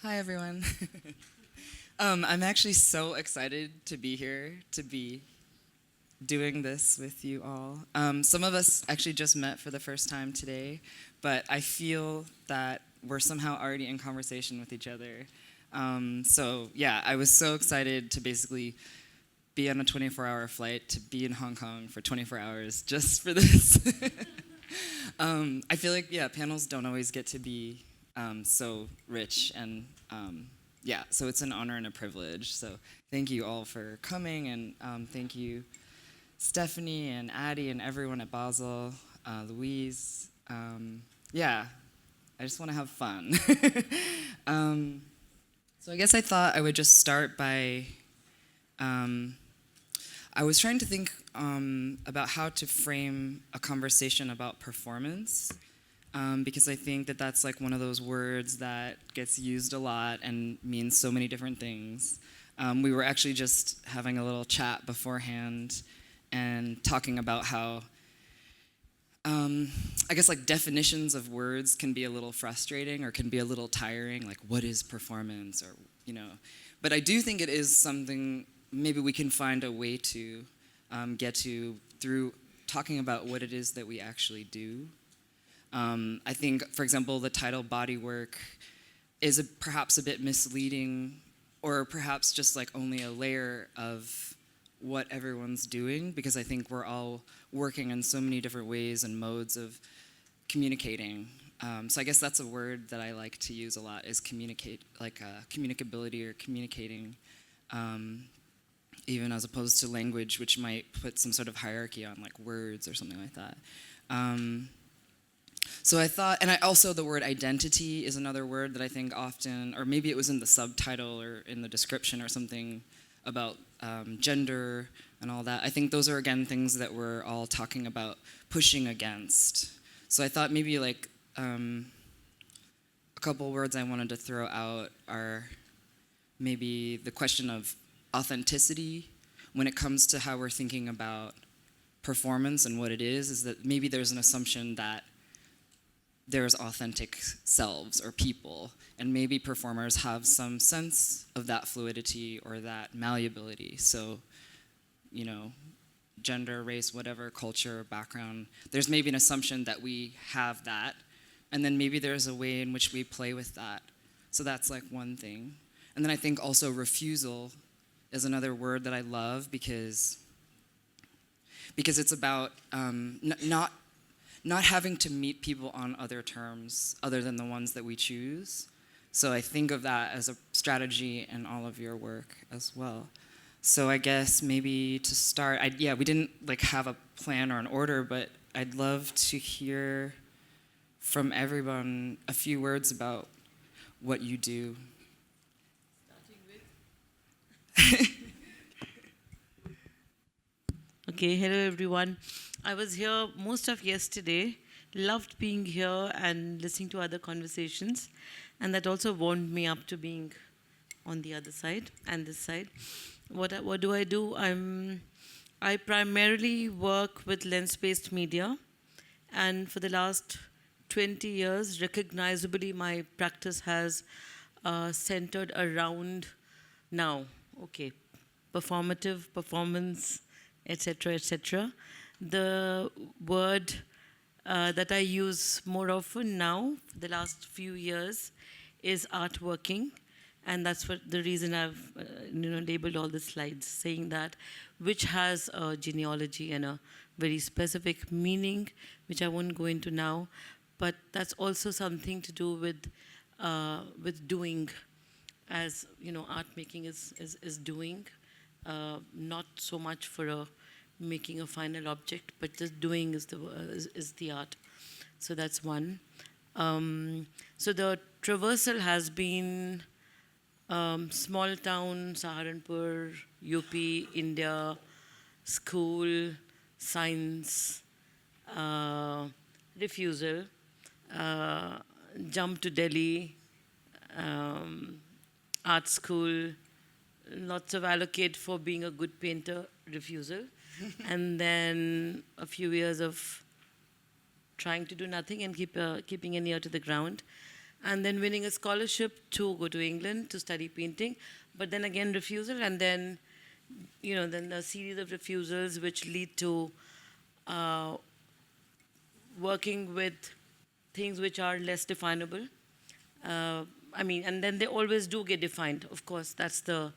Hi, everyone. I'm actually so excited to be here, to be doing this with you all. Some of us actually just met for the first time today, but I feel that we're somehow already in conversation with each other. Yeah, I was so excited to basically be on a 24-hour flight to be in Hong Kong for 24 hours just for this. I feel like, yeah, panels don't always get to be so rich and yeah, so it's an honor and a privilege. So thank you all for coming, and thank you, Stephanie and Addie and everyone at Basel, Louise. Yeah, I just want to have fun. So I guess I thought I would just start by, I was trying to think about how to frame a conversation about performance. Because I think that that's like one of those words that gets used a lot and means so many different things. We were actually just having a little chat beforehand and talking about how I guess like definitions of words can be a little frustrating or can be a little tiring, like what is performance, or but I do think it is something maybe we can find a way to get to through talking about what it is that we actually do. I think, for example, the title bodywork is perhaps a bit misleading, or perhaps just like only a layer of what everyone's doing, because I think we're all working in so many different ways and modes of communicating. So I guess that's a word that I like to use a lot, is communicate, like communicability or communicating, even as opposed to language, which might put some sort of hierarchy on like words or something like that. So I thought, and I also, the word identity is another word that I think often, or maybe it was in the subtitle or in the description or something about gender and all that. I think those are, again, things that we're all talking about pushing against. So I thought maybe like a couple words I wanted to throw out are maybe the question of authenticity when it comes to how we're thinking about performance and what it is that maybe there's an assumption that there's authentic selves or people, and maybe performers have some sense of that fluidity or that malleability. So, gender, race, whatever, culture, background, there's maybe an assumption that we have that, and then maybe there's a way in which we play with that. So that's like one thing. And then I think also refusal is another word that I love because it's about not having to meet people on other terms other than the ones that we choose. So I think of that as a strategy in all of your work as well. So I guess maybe to start, we didn't like have a plan or an order, but I'd love to hear from everyone a few words about what you do. Starting with? Okay, hello everyone. I was here most of yesterday, loved being here and listening to other conversations, and that also warmed me up to being on the other side and this side. What do I do? I primarily work with lens-based media, and for the last 20 years, recognizably, my practice has centered around performative, performance, etc., etc. The word that I use more often now, the last few years, is artworking, and that's what the reason I've labeled all the slides, saying that, which has a genealogy and a very specific meaning, which I won't go into now, but that's also something to do with doing, as art making is doing, not so much for making a final object, but just doing is the art. So that's one. So the traversal has been small town, Saharanpur, UP, India, school, science, refusal, jump to Delhi, art school, lots of allocate for being a good painter, refusal, and then a few years of trying to do nothing and keeping an ear to the ground. and then winning a scholarship to go to England to study painting, but then again refusal, and then then a series of refusals which lead to uh, working with things which are less definable. And then they always do get defined. Of course, that's the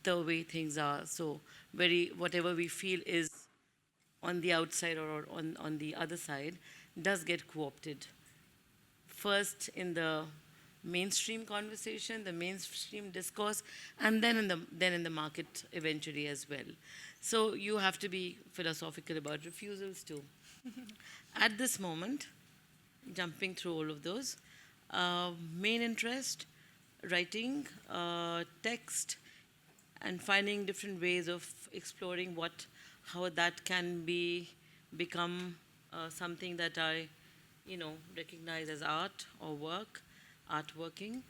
way things are. So very whatever we feel is on the outside or on the other side does get co-opted. First in the mainstream conversation, the mainstream discourse, and then in the market eventually as well. So you have to be philosophical about refusals too. At this moment, jumping through all of those, main interest, writing, text, and finding different ways of exploring how that can become something that I, recognize as art or artworking.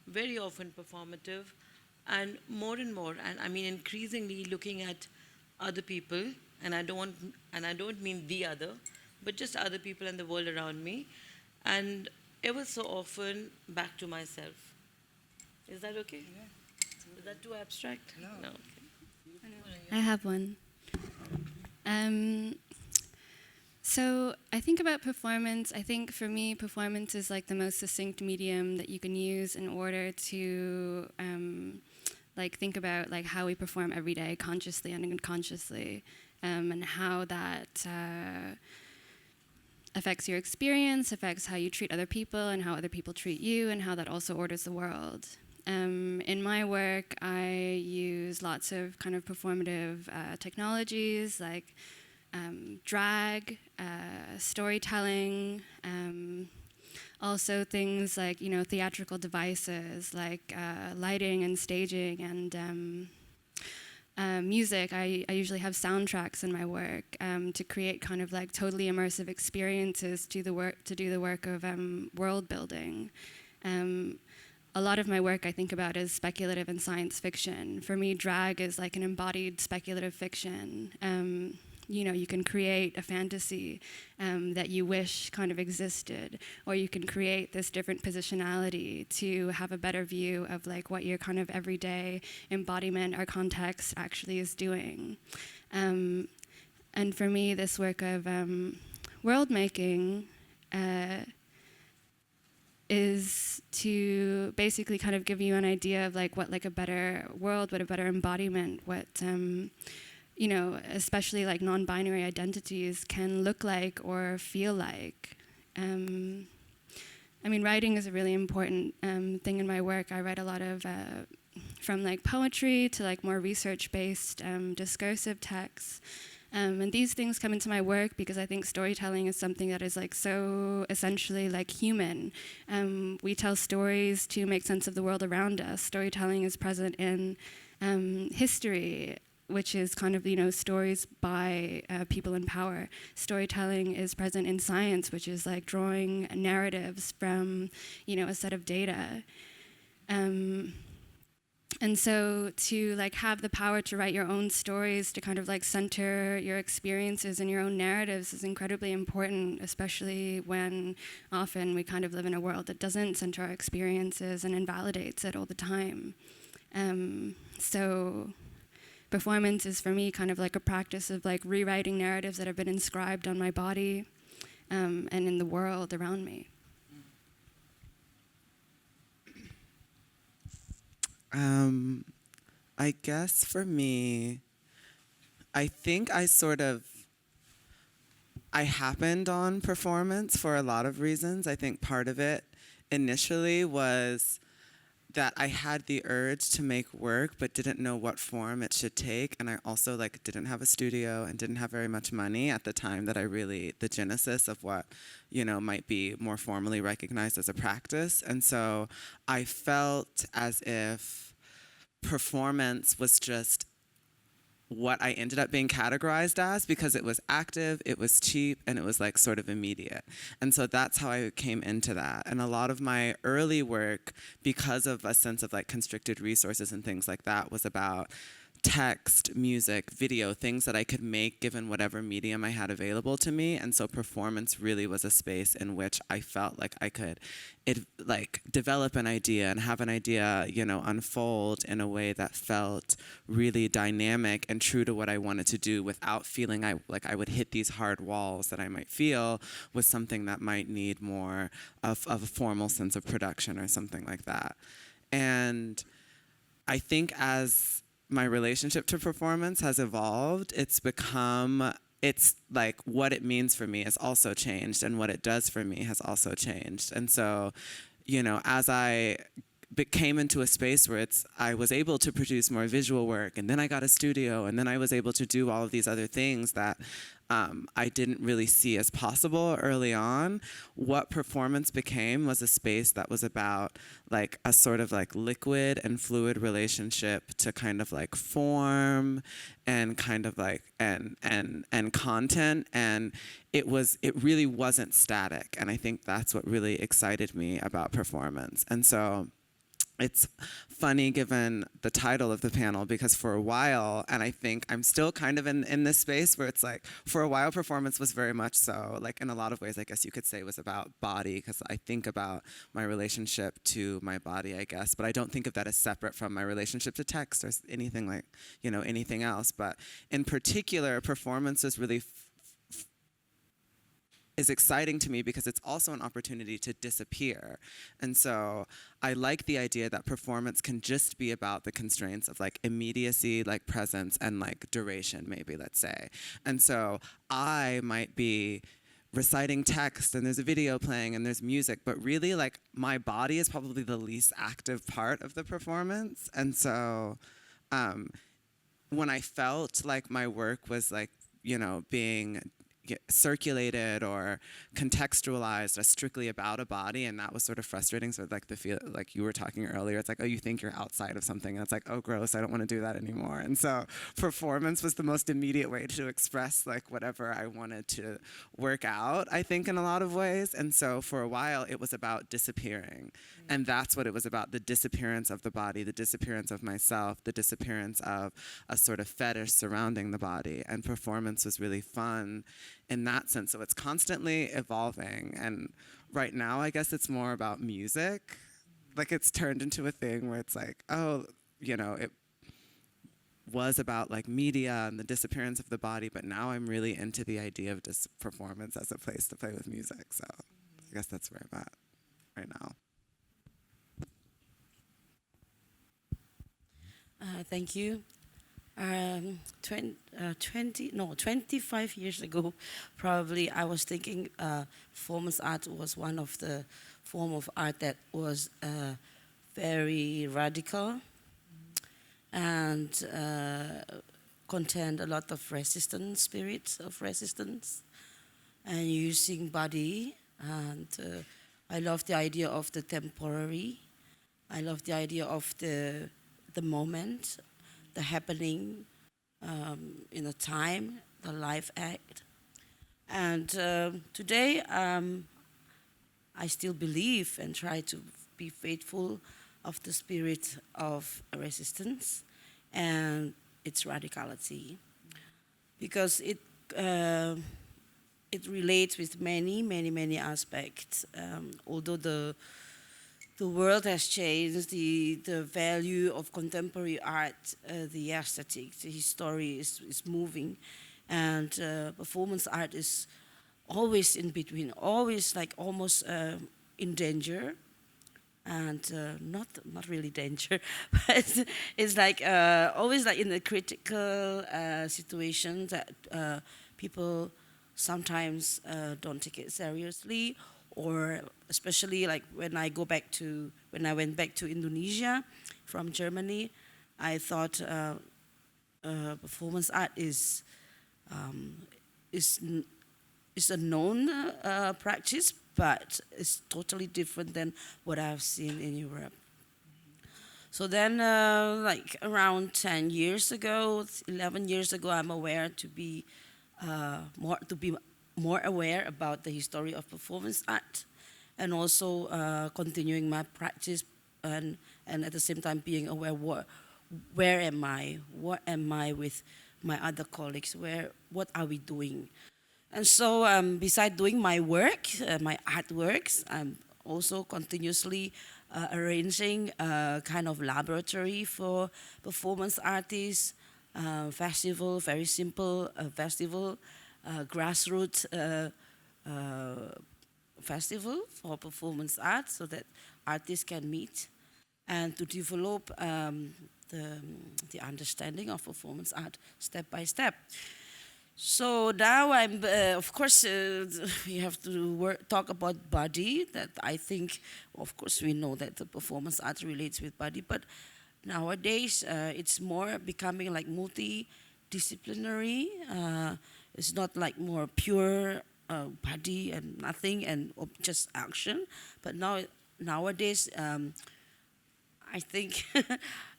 Very often performative, and more, and I mean increasingly looking at other people, and I don't mean the other, but just other people and the world around me, and ever so often back to myself. Is that okay? Yeah. Is that too abstract? No. Okay. I have one. So I think about performance. I think for me, performance is like the most succinct medium that you can use in order to think about like how we perform every day, consciously and unconsciously, and how that affects your experience, affects how you treat other people, and how other people treat you, and how that also orders the world. In my work, I use lots of kind of performative technologies like drag, storytelling, also things like theatrical devices like lighting and staging and music. I usually have soundtracks in my work to create kind of like totally immersive experiences to do the work of world building. A lot of my work I think about is speculative and science fiction. For me, drag is like an embodied speculative fiction. You can create a fantasy that you wish kind of existed, or you can create this different positionality to have a better view of like what your kind of everyday embodiment or context actually is doing. And for me, this work of world making is to basically kind of give you an idea of like what like a better world, what a better embodiment, what especially like non-binary identities can look like or feel like. Writing is a really important thing in my work. I write a lot of from like poetry to like more research-based discursive texts. And these things come into my work because I think storytelling is something that is like so essentially like human. We tell stories to make sense of the world around us. Storytelling is present in history, which is kind of stories by people in power. Storytelling is present in science, which is like drawing narratives from a set of data. And so to like have the power to write your own stories, to kind of like center your experiences and your own narratives is incredibly important, especially when often we kind of live in a world that doesn't center our experiences and invalidates it all the time. So performance is for me kind of like a practice of like rewriting narratives that have been inscribed on my body and in the world around me. I guess for me, I think I happened on performance for a lot of reasons. I think part of it initially was that I had the urge to make work but didn't know what form it should take, and I also like didn't have a studio and didn't have very much money at the time that the genesis of what might be more formally recognized as a practice. And so I felt as if performance was just what I ended up being categorized as because it was active, it was cheap, and it was like sort of immediate. And so that's how I came into that. And a lot of my early work, because of a sense of like constricted resources and things like that, was about text, music, video, things that I could make given whatever medium I had available to me. And so performance really was a space in which I felt like I could develop an idea and have an idea, unfold in a way that felt really dynamic and true to what I wanted to do without feeling like I would hit these hard walls that I might feel with something that might need more of a formal sense of production or something like that. And I think as my relationship to performance has evolved, it's like what it means for me has also changed, and what it does for me has also changed. And so, as I came into a space where I was able to produce more visual work, and then I got a studio, and then I was able to do all of these other things that I didn't really see as possible early on. What performance became was a space that was about like a sort of like liquid and fluid relationship to kind of like form and kind of like and content, and it really wasn't static. And I think that's what really excited me about performance. And so it's funny given the title of the panel, because for a while, and I think I'm still kind of in this space where it's like, for a while performance was very much so, like in a lot of ways, I guess you could say it was about body, because I think about my relationship to my body, I guess, but I don't think of that as separate from my relationship to text or anything like, anything else. But in particular, performance is really is exciting to me because it's also an opportunity to disappear. And so I like the idea that performance can just be about the constraints of like immediacy, like presence, and like duration, maybe, let's say. And so I might be reciting text and there's a video playing and there's music, but really like my body is probably the least active part of the performance. And so when I felt like my work was like, being circulated or contextualized as strictly about a body, and that was sort of frustrating. So like the feel, like you were talking earlier, it's like, oh, you think you're outside of something, and it's like, oh, gross, I don't want to do that anymore. And so performance was the most immediate way to express like whatever I wanted to work out, I think, in a lot of ways. And so for a while it was about disappearing, and that's what it was about: the disappearance of the body, the disappearance of myself, the disappearance of a sort of fetish surrounding the body. And performance was really fun in that sense. So it's constantly evolving. And right now, I guess it's more about music. Like it's turned into a thing where it's like, oh, it was about like media and the disappearance of the body, but now I'm really into the idea of performance as a place to play with music. So I guess that's where I'm at right now. Thank you. 25 years ago, probably, I was thinking performance art was one of the form of art that was very radical and contained a lot of resistance, spirits of resistance, and using body. And I love the idea of the temporary. I love the idea of the moment, the happening in a time, the live act. And today, I still believe and try to be faithful of the spirit of resistance and its radicality, because it relates with many aspects. Although the world has changed, the value of contemporary art, the aesthetic, the history is moving, and performance art is always in between, always like almost in danger, and not really danger, but it's like always like in a critical situation that people sometimes don't take it seriously. Or especially like when I went back to Indonesia from Germany, I thought performance art is a known practice, but it's totally different than what I've seen in Europe. So then, like around 10 years ago, 11 years ago, I'm aware to be more aware about the history of performance art, and also continuing my practice, and at the same time being aware where am I? What am I with my other colleagues? What are we doing? And so, besides doing my work, my artworks, I'm also continuously arranging a kind of laboratory for performance artists, festival, very simple festival, grassroots festival for performance art so that artists can meet and to develop the understanding of performance art step by step. So now I'm, of course, we have to talk about body. That I think, of course, we know that the performance art relates with body, but nowadays it's more becoming like multidisciplinary. It's not like more pure body and nothing and just action, but nowadays. I think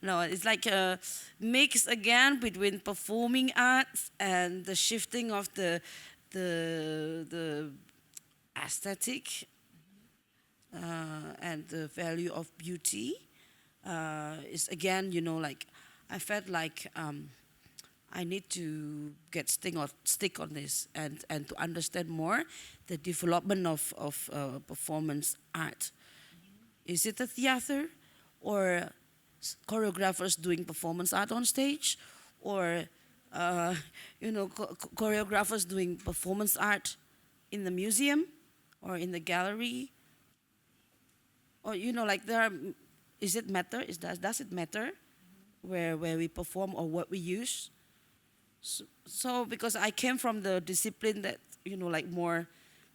no, it's like a mix again between performing arts and the shifting of the aesthetic and the value of beauty. Is again, like I felt like I need to get stick on this and to understand more the development of performance art. Is it a theater? Or choreographers doing performance art on stage, or choreographers doing performance art in the museum or in the gallery, or like there are. Is it matter? Does it matter where we perform or what we use? So because I came from the discipline that like more,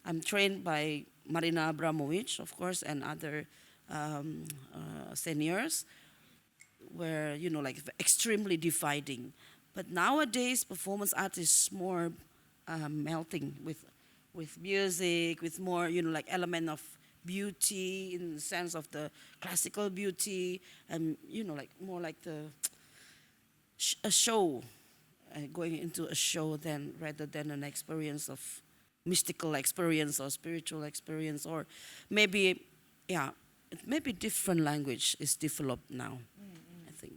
I'm trained by Marina Abramovic, of course, and other. Seniors were like extremely dividing, but nowadays performance art is more melting with music, with more like element of beauty in the sense of the classical beauty, and like more like a show, going into a show rather than an experience of mystical experience or spiritual experience, or maybe maybe different language is developed now, I think.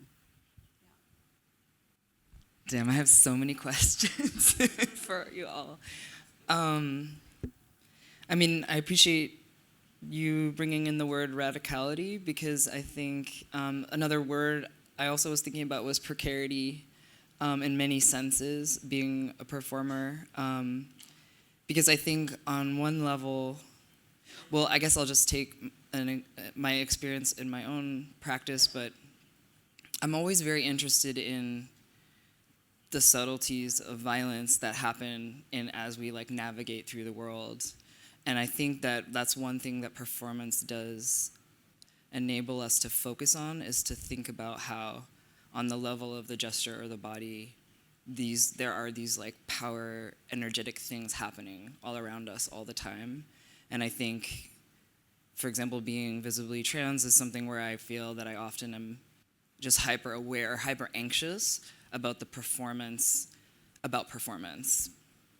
Damn, I have so many questions for you all. I mean, I appreciate you bringing in the word radicality, because I think another word I also was thinking about was precarity, in many senses, being a performer. Because I think on one level, well, I guess I'll just take my experience in my own practice, but I'm always very interested in the subtleties of violence that happen as we navigate through the world. And I think that that's one thing that performance does enable us to focus on, is to think about how on the level of the gesture or the body, there are these power energetic things happening all around us all the time. And I think, for example, being visibly trans is something where I feel that I often am just hyper aware, hyper anxious about the performance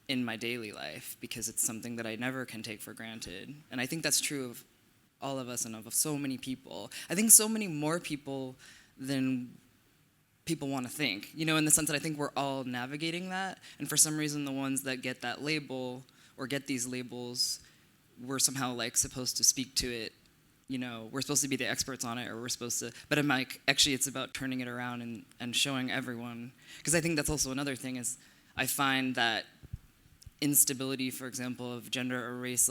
in my daily life, because it's something that I never can take for granted. And I think that's true of all of us and of so many people. I think so many more people than people want to think, in the sense that I think we're all navigating that. And for some reason, the ones that get that label or get these labels, we're somehow supposed to speak to it, we're supposed to be the experts on it, or we're supposed to, but I'm actually it's about turning it around and showing everyone. Because I think that's also another thing, is I find that instability, for example, of gender or race,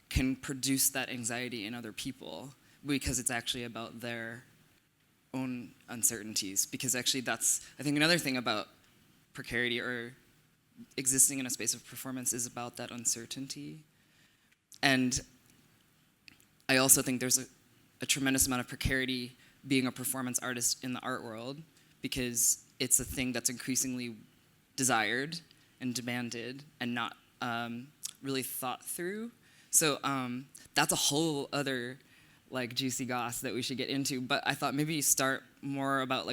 can produce that anxiety in other people, because it's actually about their own uncertainties. Because actually that's, I think, another thing about precarity or existing in a space of performance is about that uncertainty. And I also think there's a tremendous amount of precarity being a performance artist in the art world, because it's a thing that's increasingly desired and demanded and not really thought through. So that's a whole other juicy goss that we should get into. But I thought maybe start more about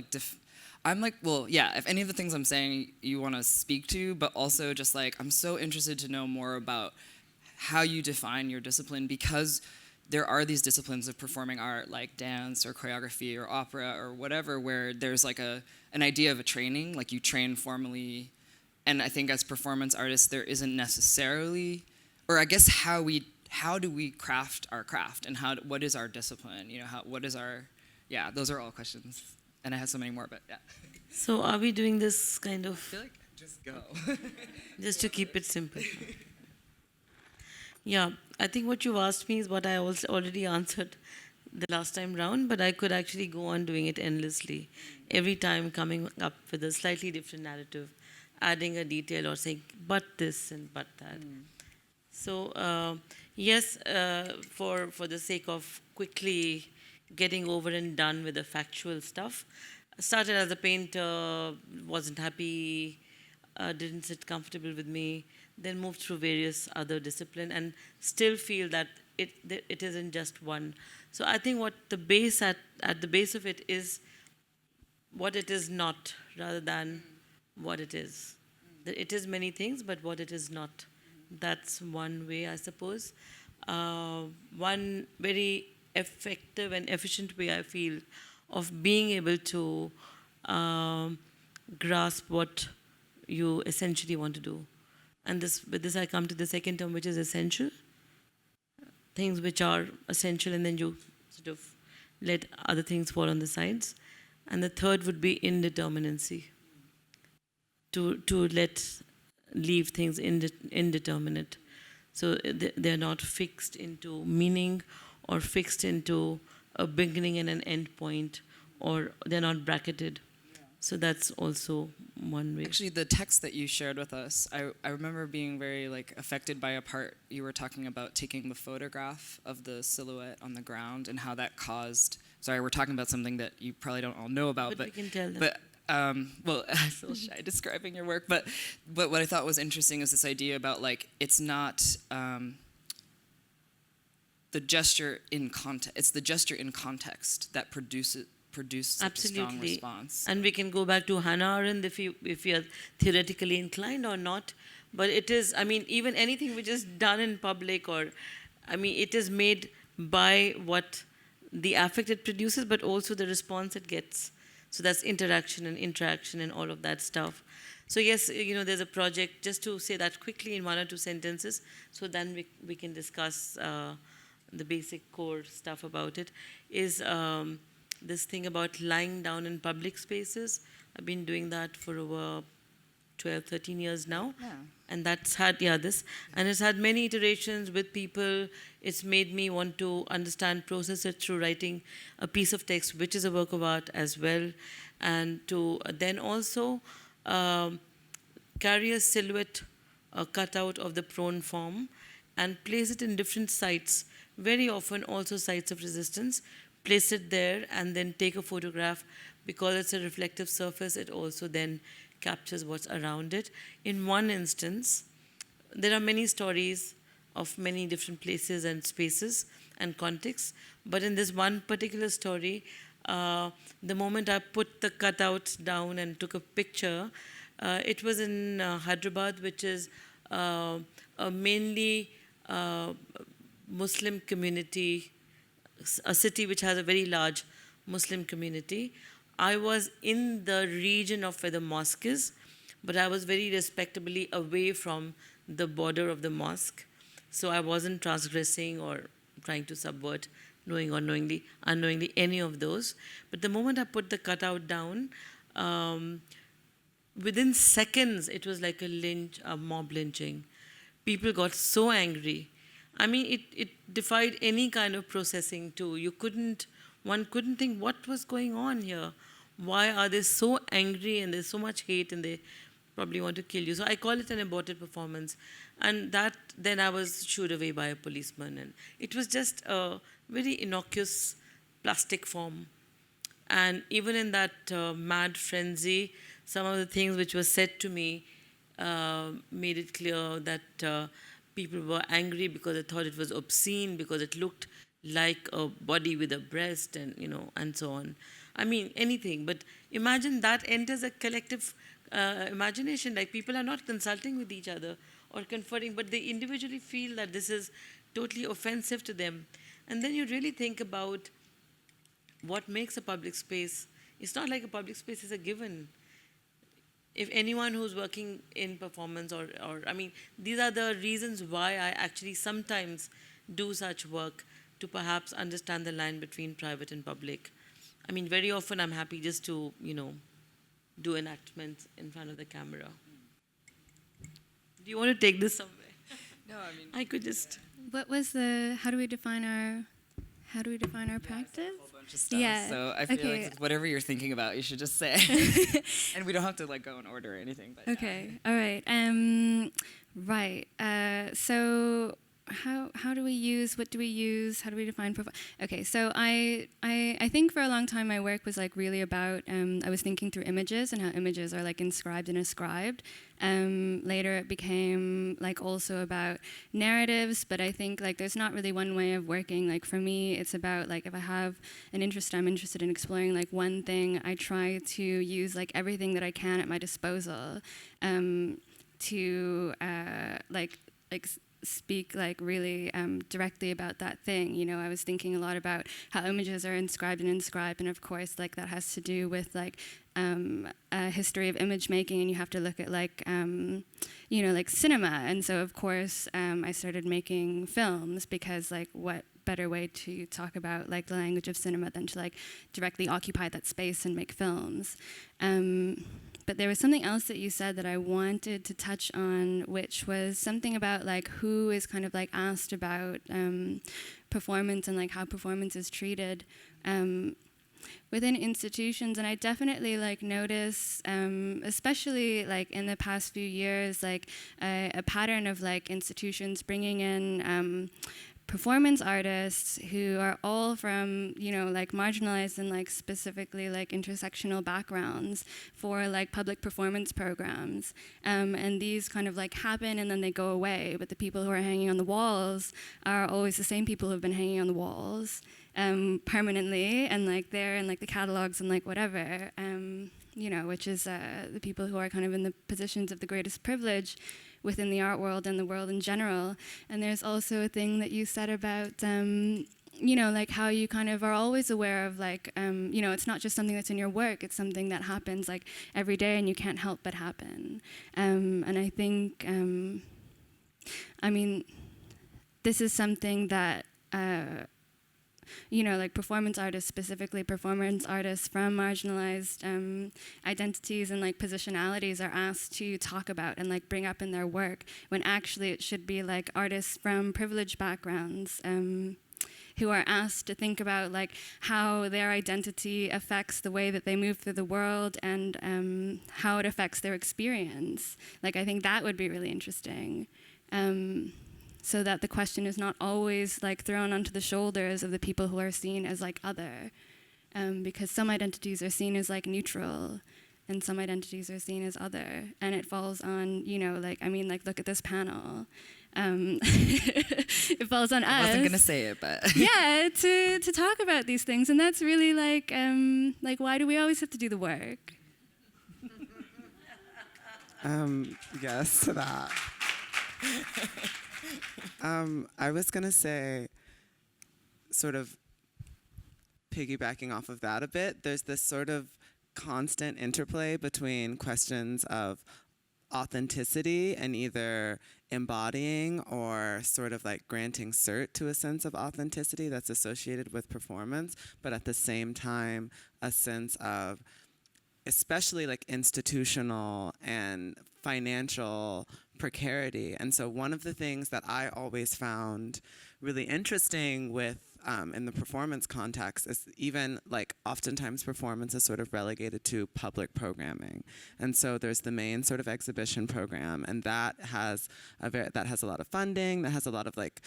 I'm well, yeah, if any of the things I'm saying you want to speak to, but also just I'm so interested to know more about how you define your discipline, because there are these disciplines of performing art like dance or choreography or opera or whatever where there's like an idea of a training, like you train formally. And I think as performance artists, there isn't necessarily, or I guess how do we craft our craft, and what is our discipline? You know, what is our, yeah, those are all questions. And I have so many more, but yeah. So are we doing this kind of, I feel like just go. just to keep it simple? Yeah, I think what you've asked me is what I also already answered the last time round, but I could actually go on doing it endlessly. Every time coming up with a slightly different narrative, adding a detail or saying, but this and but that. So, yes, for the sake of quickly getting over and done with the factual stuff, I started as a painter, wasn't happy, didn't sit comfortable with me, then moved through various other disciplines and still feel that it isn't just one. So I think what the base at the base of it is what it is not rather than what it is. It is many things, but what it is not. That's one way, I suppose. One very effective and efficient way I feel of being able to grasp what you essentially want to do. And with this I come to the second term, which is essential. Things which are essential, and then you sort of let other things fall on the sides. And the third would be indeterminacy. To leave things indeterminate. So they're not fixed into meaning or fixed into a beginning and an end point, or they're not bracketed. So that's also one way. Actually, the text that you shared with us, I remember being very affected by a part you were talking about taking the photograph of the silhouette on the ground and how that caused. Sorry, we're talking about something that you probably don't all know about, but we can tell them. But well, I feel shy describing your work, but what I thought was interesting is this idea about it's not the gesture in context. It's the gesture in context that produces a strong response. And we can go back to Hannah Arendt if you are theoretically inclined or not. But it is, I mean, even anything which is done in public, or, I mean, it is made by what the affect it produces, but also the response it gets. So that's interaction and all of that stuff. So yes, there's a project, just to say that quickly in one or two sentences, so then we can discuss the basic core stuff about it, is this thing about lying down in public spaces. I've been doing that for over 12, 13 years now. Yeah. And that's had, and it's had many iterations with people. It's made me want to understand, process it through writing a piece of text, which is a work of art as well. And to then also carry a silhouette, a cutout of the prone form, and place it in different sites, very often also sites of resistance, place it there and then take a photograph. Because it's a reflective surface, it also then captures what's around it. In one instance, there are many stories of many different places and spaces and contexts, but in this one particular story, the moment I put the cutout down and took a picture, it was in Hyderabad, which is a mainly Muslim community, a city which has a very large Muslim community. I was in the region of where the mosque is, but I was very respectably away from the border of the mosque. So I wasn't transgressing or trying to subvert, knowing or unknowingly, any of those. But the moment I put the cutout down, within seconds, it was like a mob lynching. People got so angry. I mean, it defied any kind of processing too. One couldn't think what was going on here. Why are they so angry and there's so much hate and they probably want to kill you? So I call it an aborted performance. And that, then I was shooed away by a policeman. And it was just a very innocuous plastic form. And even in that mad frenzy, some of the things which were said to me made it clear that people were angry because they thought it was obscene, because it looked like a body with a breast and, and so on. I mean, anything. But imagine that enters a collective imagination. Like, people are not consulting with each other or conferring, but they individually feel that this is totally offensive to them. And then you really think about what makes a public space. It's not like a public space is a given. If anyone who's working in performance or I mean, these are the reasons why I actually sometimes do such work, to perhaps understand the line between private and public. I mean, very often I'm happy just to, do enactments in front of the camera. Do you want to take this somewhere? No, I mean, I could just. What was how do we define our practice? a whole bunch of stuff. Yeah, So I feel okay. like whatever you're thinking about, you should just say. And we don't have to like go in order or anything. But Okay. All right. Right. So how do we use? What do we use? How do we define profile? Okay. So I think for a long time my work was like really about I was thinking through images and how images are like inscribed and ascribed. Later it became like also about narratives, but I think like there's not really one way of working. Like for me, it's about like if I have an interest, I'm interested in exploring like one thing, I try to use like everything that I can at my disposal to speak like really directly about that thing. I was thinking a lot about how images are inscribed and inscribed, and of course like that has to do with like a history of image making, and you have to look at like like cinema. And so of course I started making films, because like what better way to talk about like the language of cinema than to like directly occupy that space and make films. But there was something else that you said that I wanted to touch on, which was something about like who is kind of like asked about performance and like how performance is treated within institutions. And I definitely like notice, especially like in the past few years, like a pattern of like institutions bringing in performance artists who are all from, like marginalized and like specifically like intersectional backgrounds for like public performance programs. And these kind of like happen and then they go away, but the people who are hanging on the walls are always the same people who've been hanging on the walls permanently, and like they're in like the catalogs and like whatever, which is the people who are kind of in the positions of the greatest privilege within the art world and the world in general. And there's also a thing that you said about, like how you kind of are always aware of like, it's not just something that's in your work, it's something that happens like every day and you can't help but happen. And I think, this is something that, like performance artists, specifically performance artists from marginalized identities and like positionalities, are asked to talk about and like bring up in their work, when actually it should be like artists from privileged backgrounds who are asked to think about like how their identity affects the way that they move through the world and how it affects their experience. Like I think that would be really interesting. So that the question is not always like thrown onto the shoulders of the people who are seen as like other, because some identities are seen as like neutral, and some identities are seen as other, and it falls on look at this panel. It falls on us. I wasn't gonna say it, but yeah, to talk about these things, and that's really like why do we always have to do the work? Yes to that. I was going to say, sort of piggybacking off of that a bit, there's this sort of constant interplay between questions of authenticity and either embodying or sort of like granting cert to a sense of authenticity that's associated with performance, but at the same time, a sense of especially like institutional and financial precarity. And so one of the things that I always found really interesting with in the performance context is even like oftentimes performance is sort of relegated to public programming. And so there's the main sort of exhibition program, and that has a lot of funding, that has a lot of like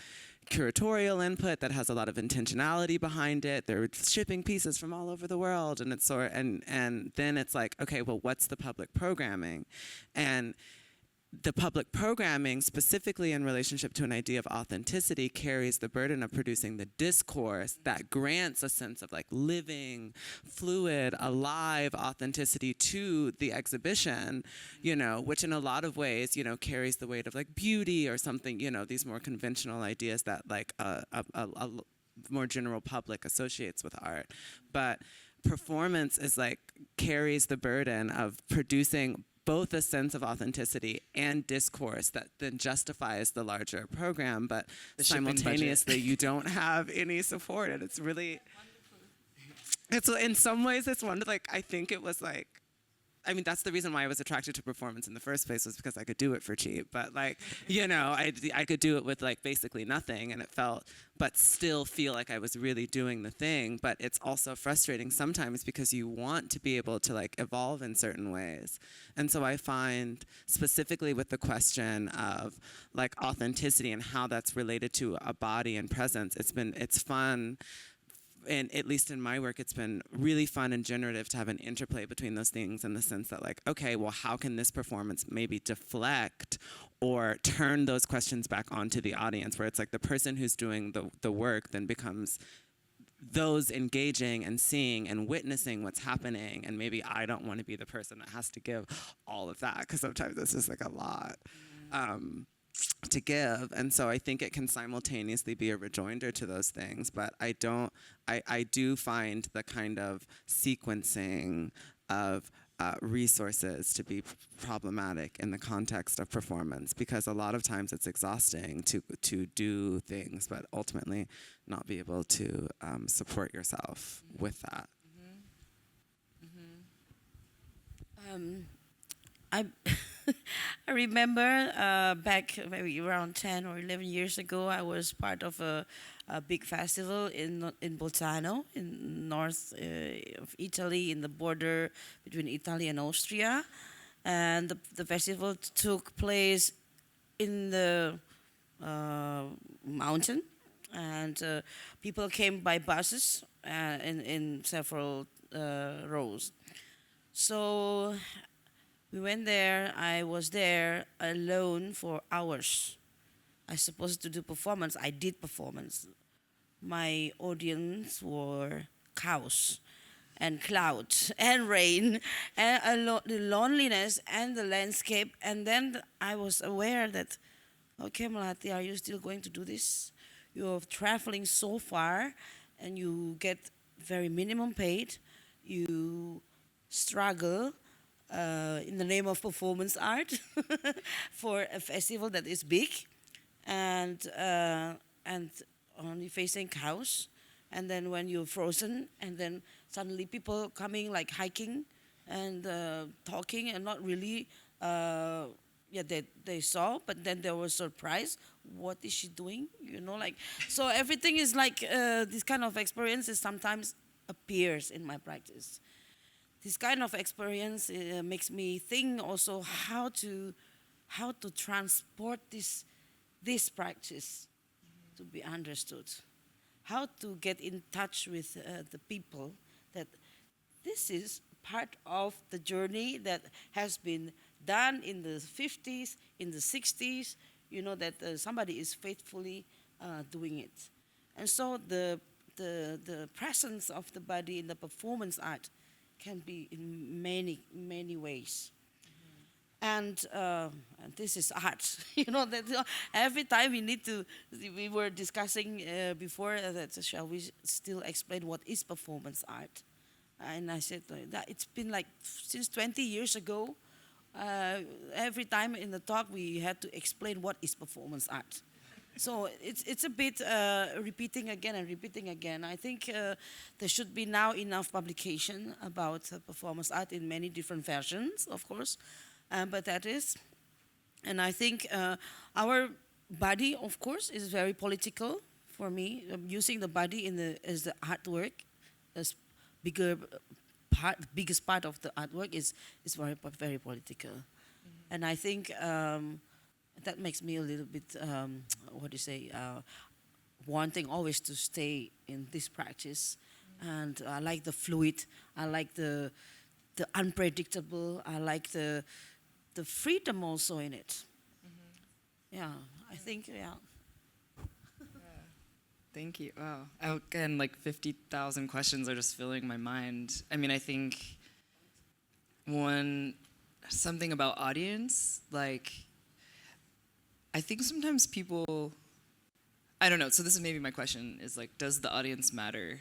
curatorial input, that has a lot of intentionality behind it. They're shipping pieces from all over the world, and it's and then it's like, okay, well, what's the public programming? And the public programming, specifically in relationship to an idea of authenticity, carries the burden of producing the discourse that grants a sense of like living, fluid, alive authenticity to the exhibition, which in a lot of ways, carries the weight of like beauty or something, these more conventional ideas that like more general public associates with art. But performance is like carries the burden of producing both a sense of authenticity and discourse that then justifies the larger program, but The shipping budget. simultaneously you don't have any support, and it's really, it's in some ways it's one like I think it was like, I mean, that's the reason why I was attracted to performance in the first place, was because I could do it for cheap. But like, you know, I could do it with like basically nothing, and it felt, but still feel like I was really doing the thing. But it's also frustrating sometimes because you want to be able to like evolve in certain ways. And so I find specifically with the question of like authenticity and how that's related to a body and presence, it's fun. And at least in my work, it's been really fun and generative to have an interplay between those things, in the sense that like, okay, well, how can this performance maybe deflect or turn those questions back onto the audience, where it's like the person who's doing the work then becomes those engaging and seeing and witnessing what's happening. And maybe I don't want to be the person that has to give all of that, because sometimes it's just like a lot. To give, and so I think it can simultaneously be a rejoinder to those things, but I do find the kind of sequencing of resources to be problematic in the context of performance, because a lot of times it's exhausting to do things, but ultimately not be able to support yourself with that. I I remember back maybe around 10 or 11 years ago, I was part of a big festival in Bolzano, in north of Italy, in the border between Italy and Austria. And the festival took place in the mountain, and people came by buses in several rows. So we went there. I was there alone for hours. I was supposed to do performance. I did performance. My audience were cows and clouds and rain and the loneliness and the landscape. And then I was aware that, okay, Melati, are you still going to do this? You're traveling so far and you get very minimum paid. You struggle in the name of performance art for a festival that is big, and only facing cows, and then when you're frozen, and then suddenly people coming like hiking and talking and not really, they saw, but then they were surprised. What is she doing? You know, like, so everything is like this kind of experiences sometimes appears in my practice. This kind of experience makes me think also how to transport this practice to be understood, how to get in touch with the people, that this is part of the journey that has been done in the 50s, in the 60s, you know, that somebody is faithfully doing it. And so the presence of the body in the performance art can be in many ways. And this is art. You know, that every time we were discussing before that, shall we still explain what is performance art? And I said that it's been like since 20 years ago, every time in the talk we had to explain what is performance art. So it's a bit repeating again and repeating again. I think there should be now enough publication about performance art in many different versions, of course, but that is. And I think our body, of course, is very political for me. Using the body as the artwork, as biggest part of the artwork is very political. Mm-hmm. And I think that makes me a little bit, wanting always to stay in this practice. Mm-hmm. And I like the fluid, I like the unpredictable, I like the freedom also in it. Mm-hmm. Yeah, I think, yeah. Thank you. Wow. Again, like 50,000 questions are just filling my mind. I mean, I think something about audience, like, I think sometimes people, I don't know. So this is maybe my question is like, does the audience matter?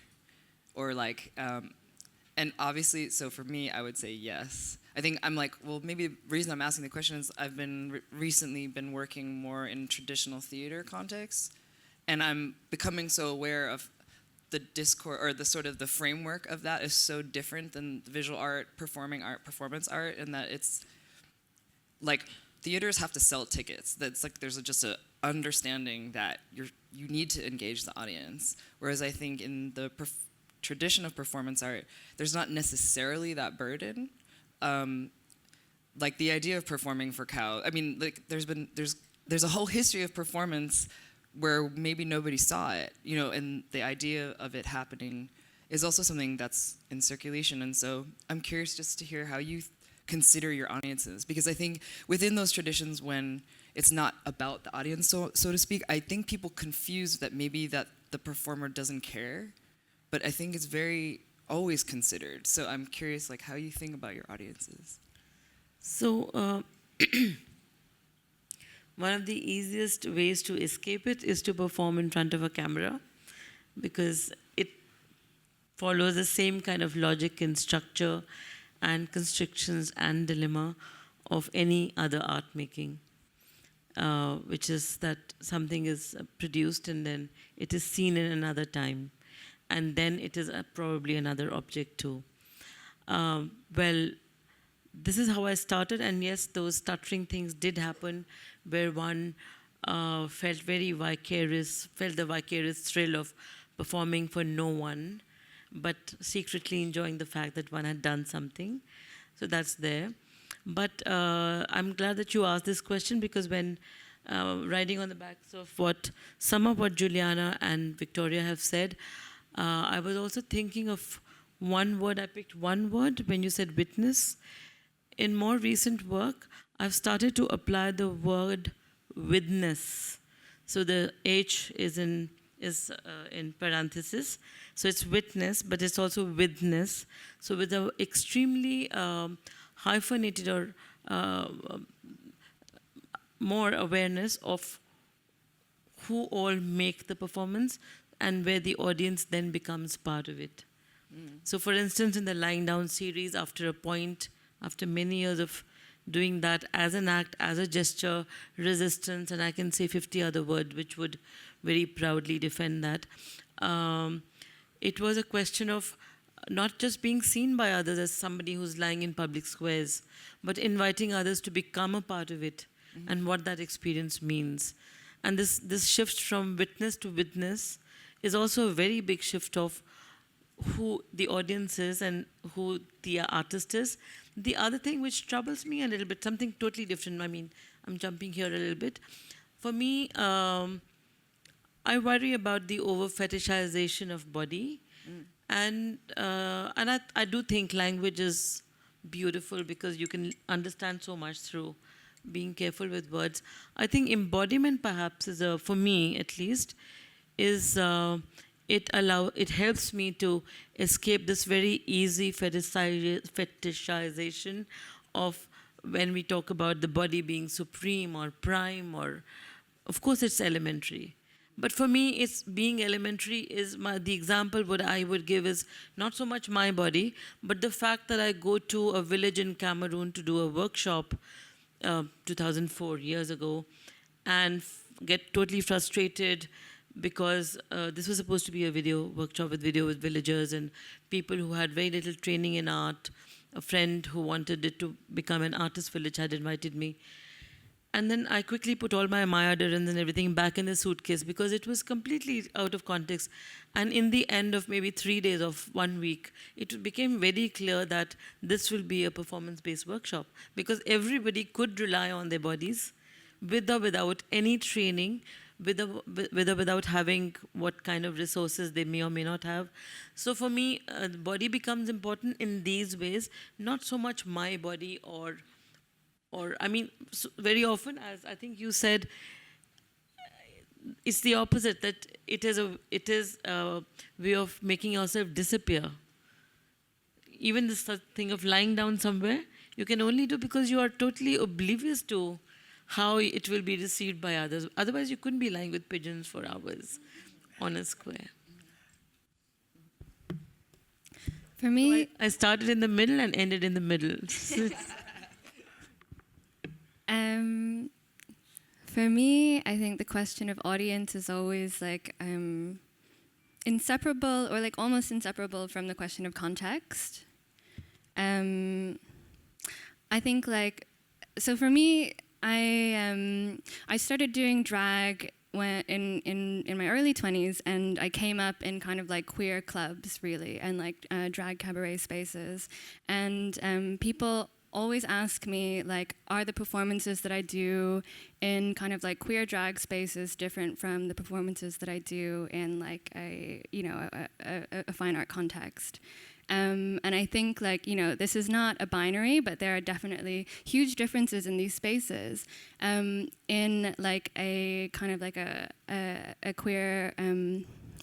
Or like, and obviously, so for me, I would say yes. I think I'm like, well, maybe the reason I'm asking the question is I've been recently been working more in traditional theater contexts, and I'm becoming so aware of the discourse or the sort of the framework of that is so different than visual art, performing art, performance art, and that it's like theaters have to sell tickets. That's like there's just a understanding that you need to engage the audience. Whereas I think in the tradition of performance art, there's not necessarily that burden. Like the idea of performing for cow. I mean, like there's a whole history of performance where maybe nobody saw it, you know, and the idea of it happening is also something that's in circulation. And so I'm curious just to hear how you consider your audiences, because I think within those traditions, when it's not about the audience, so to speak, I think people confuse that maybe that the performer doesn't care, but I think it's very always considered. So I'm curious, like, how you think about your audiences. So one of the easiest ways to escape it is to perform in front of a camera, because it follows the same kind of logic and structure and constrictions and dilemma of any other art making, which is that something is produced and then it is seen in another time, and then it is probably another object too. Well, this is how I started, and yes, those stuttering things did happen, where one felt the vicarious thrill of performing for no one, but secretly enjoying the fact that one had done something. So that's there. But I'm glad that you asked this question, because when riding on the backs of some of what Juliana and Victoria have said, I was also thinking of one word. I picked one word when you said witness. In more recent work, I've started to apply the word witness. So the H is in parenthesis. So it's witness, but it's also witness. So with an extremely hyphenated or more awareness of who all make the performance and where the audience then becomes part of it. So for instance, in the Lying Down series, after many years of doing that as an act, as a gesture, resistance, and I can say 50 other words which would very proudly defend that, it was a question of not just being seen by others as somebody who's lying in public squares, but inviting others to become a part of it, and what that experience means. And this shift from witness to witness is also a very big shift of who the audience is and who the artist is. The other thing which troubles me a little bit, something totally different, I mean, I'm jumping here a little bit. For me, I worry about the over-fetishization of body. And I do think language is beautiful, because you can understand so much through being careful with words. I think embodiment perhaps is, for me at least, is it helps me to escape this very easy fetishization of when we talk about the body being supreme or prime, or of course it's elementary. But for me, it's being elementary is the example what I would give is not so much my body, but the fact that I go to a village in Cameroon to do a workshop 2004 years ago, and get totally frustrated because this was supposed to be a video workshop with villagers and people who had very little training in art. A friend who wanted it to become an artist village had invited me. And then I quickly put all my Maya Durans and everything back in the suitcase, because it was completely out of context. And in the end of maybe 3 days of 1 week, it became very clear that this will be a performance-based workshop, because everybody could rely on their bodies with or without any training, with or without having what kind of resources they may or may not have. So for me, the body becomes important in these ways, not so much my body or I mean, very often, as I think you said, it's the opposite, that it is a way of making yourself disappear. Even this thing of lying down somewhere, you can only do because you are totally oblivious to how it will be received by others. Otherwise, you couldn't be lying with pigeons for hours on a square. For me, I started in the middle and ended in the middle. Um, for me, I think the question of audience is always like inseparable, or like almost inseparable from the question of context. I think like, so for me, I started doing drag when in my early 20s, and I came up in kind of like queer clubs really, and like drag cabaret spaces, and people always ask me like, are the performances that I do in kind of like queer drag spaces different from the performances that I do in like a fine art context? And I think like, this is not a binary, but there are definitely huge differences in these spaces. In like a kind of like a queer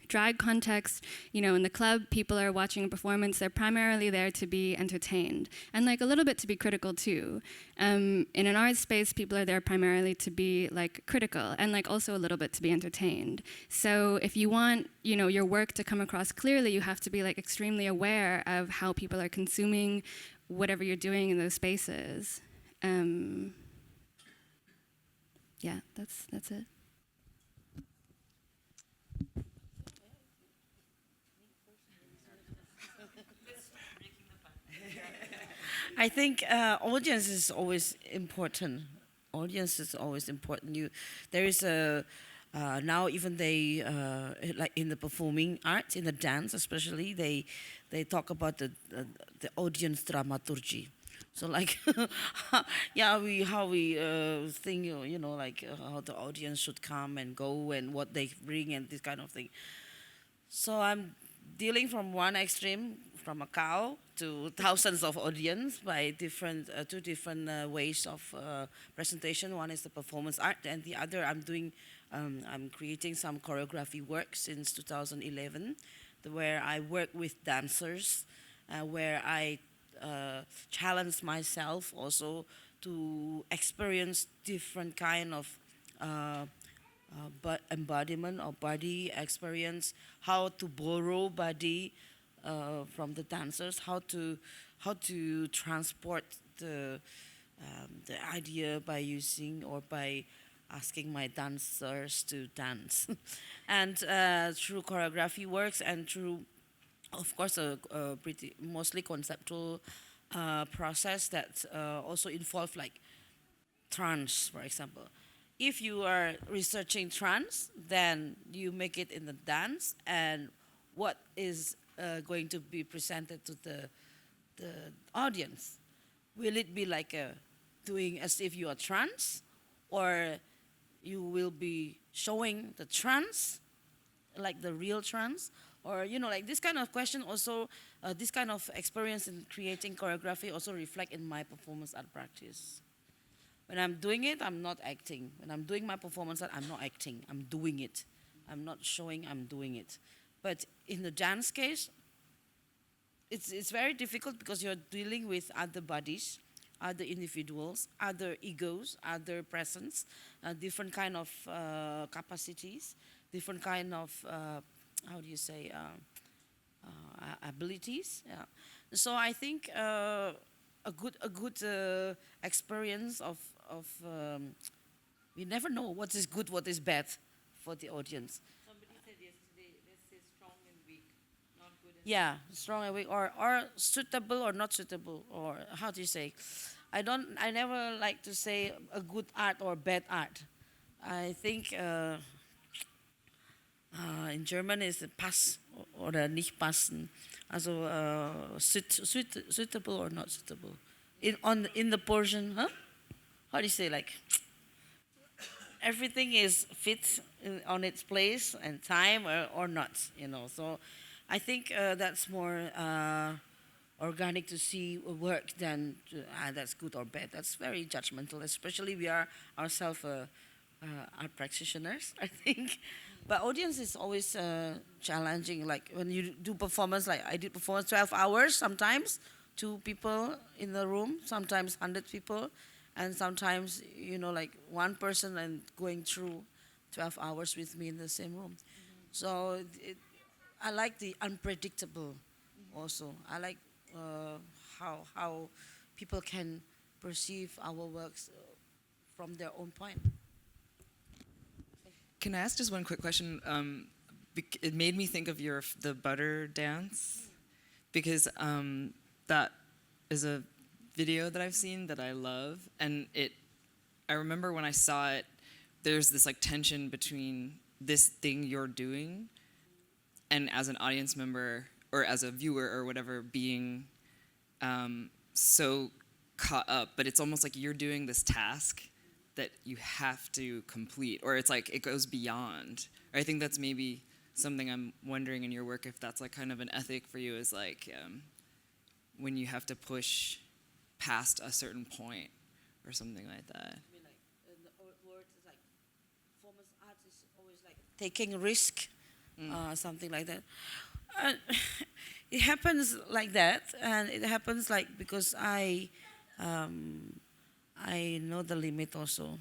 drag context, in the club, people are watching a performance, they're primarily there to be entertained, and like a little bit to be critical too. In an art space, people are there primarily to be like critical, and like also a little bit to be entertained. So if you want, your work to come across clearly, you have to be like extremely aware of how people are consuming whatever you're doing in those spaces. Yeah, that's it. I think audience is always important. Audience is always important. There is a now even they like in the performing arts, in the dance especially, they talk about the audience dramaturgy. So like, yeah, how we think, like how the audience should come and go and what they bring and this kind of thing. So I'm dealing from one extreme, from a cow to thousands of audience by two different ways of presentation. One is the performance art, and the other I'm creating some choreography work since 2011, where I work with dancers, where I challenge myself also to experience different kind of but embodiment or body experience, how to borrow body from the dancers, how to transport the idea by using or by asking my dancers to dance, and through choreography works and through, of course, a pretty mostly conceptual process that also involve like trance, for example. If you are researching trance, then you make it in the dance, and what is going to be presented to the audience? Will it be like doing as if you are trance, or you will be showing the trance, like the real trance, or like this kind of question also, this kind of experience in creating choreography also reflect in my performance art practice. When I'm doing it, I'm not acting. When I'm doing my performance art, I'm not acting. I'm doing it. I'm not showing, I'm doing it. But in the dance case, it's very difficult because you're dealing with other bodies, other individuals, other egos, other presence, different kind of capacities, different kind of, how do you say, abilities. Yeah. So I think a good experience of we never know what is good, what is bad for the audience. Somebody said yesterday, let's say strong and weak, not good and Yeah, strong and weak, or suitable or not suitable, or how do you say? I never like to say a good art or bad art. I think in German is pass oder nicht passen. Also suitable or not suitable. In the portion, huh? How do you say, like everything is fit on its place and time, or not, So I think that's more organic to see work than that's good or bad. That's very judgmental, especially we are ourselves art practitioners, I think. But audience is always challenging. Like when you do performance, like I did performance 12 hours sometimes, 2 people in the room, sometimes 100 people. And sometimes, like one person and going through 12 hours with me in the same room. So I like the unpredictable also. I like how people can perceive our works from their own point. Can I ask just one quick question? It made me think of the butter dance, because that is a video that I've seen that I love, and I remember when I saw it, there's this like tension between this thing you're doing and as an audience member or as a viewer or whatever being so caught up, but it's almost like you're doing this task that you have to complete, or it's like it goes beyond. Or I think that's maybe something I'm wondering in your work, if that's like kind of an ethic for you, is like when you have to push past a certain point or something like that. I mean, like the word is like performance art is always like taking risk, something like that. It happens like that, and it happens like because I know the limit also.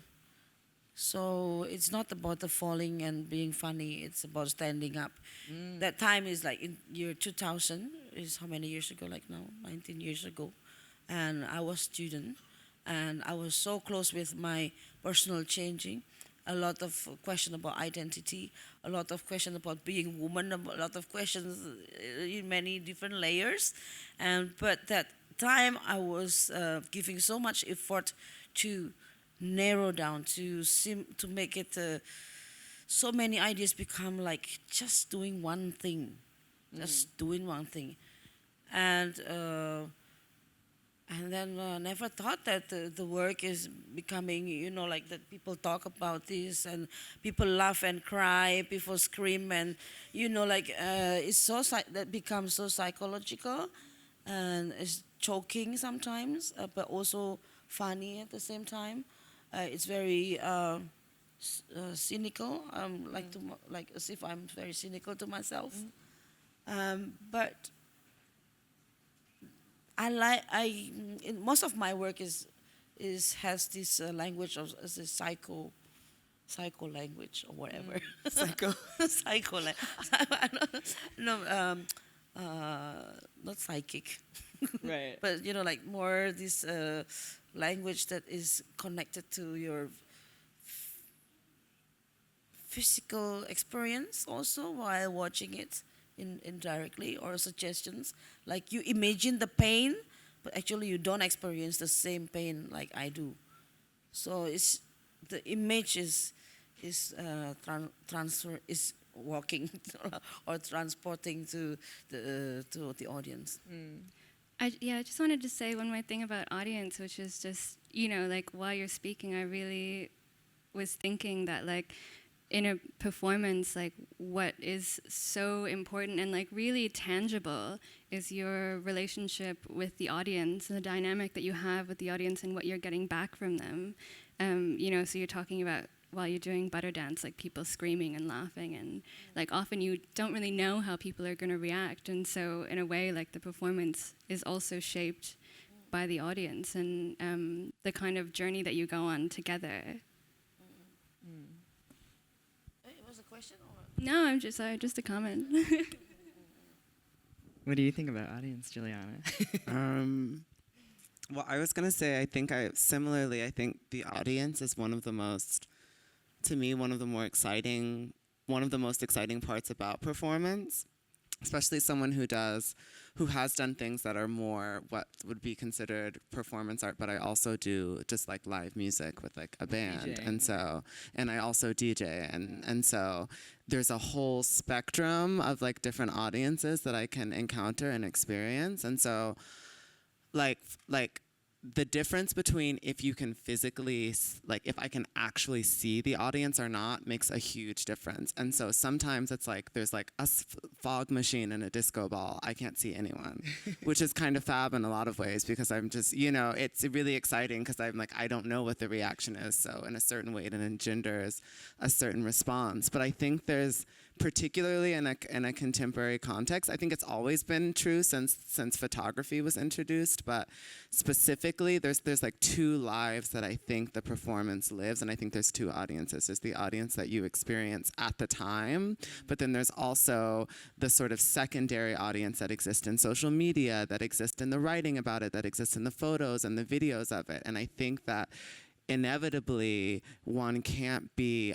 So it's not about the falling and being funny. It's about standing up. That time is like in year 2000. Is how many years ago? Like now, 19 years ago. And I was student, and I was so close with my personal changing. A lot of question about identity, a lot of question about being woman, a lot of questions in many different layers. But that time I was giving so much effort to narrow down, to make it so many ideas become like just doing one thing, and then never thought that the work is becoming, like that people talk about this and people laugh and cry, people scream, and like it's so that becomes so psychological, and it's choking sometimes, but also funny at the same time. It's very cynical, like as if I'm very cynical to myself, but most of my work has this language of as a psycho language or whatever. Psycho no, not psychic. Right. But like more this language that is connected to your physical experience also while watching it indirectly, or suggestions like you imagine the pain, but actually you don't experience the same pain like I do. So it's the image is transfer is walking or transporting to the audience. I just wanted to say one more thing about audience, which is just, like while you're speaking, I really was thinking that like in a performance, like what is so important and like really tangible is your relationship with the audience and the dynamic that you have with the audience and what you're getting back from them. So you're talking about while you're doing butter dance, like people screaming and laughing, and like often you don't really know how people are going to react, and so in a way like the performance is also shaped by the audience and the kind of journey that you go on together. It was a question or? No, I'm just sorry, just a comment. What do you think about audience, Juliana? Well, I was gonna say, I think the audience is one of the most exciting parts about performance, especially someone who has done things that are more what would be considered performance art, but I also do just like live music with like a band, and I also DJ, and so there's a whole spectrum of like different audiences that I can encounter and experience, and so like the difference between if you can physically, like if I can actually see the audience or not makes a huge difference. And so sometimes it's like there's like a fog machine and a disco ball. I can't see anyone, which is kind of fab in a lot of ways because I'm just, it's really exciting because I'm like, I don't know what the reaction is. So in a certain way it engenders a certain response. But I think there's particularly in a contemporary context. I think it's always been true since photography was introduced, but specifically there's like two lives that I think the performance lives, and I think there's two audiences. There's the audience that you experience at the time, but then there's also the sort of secondary audience that exists in social media, that exists in the writing about it, that exists in the photos and the videos of it. And I think that inevitably one can't be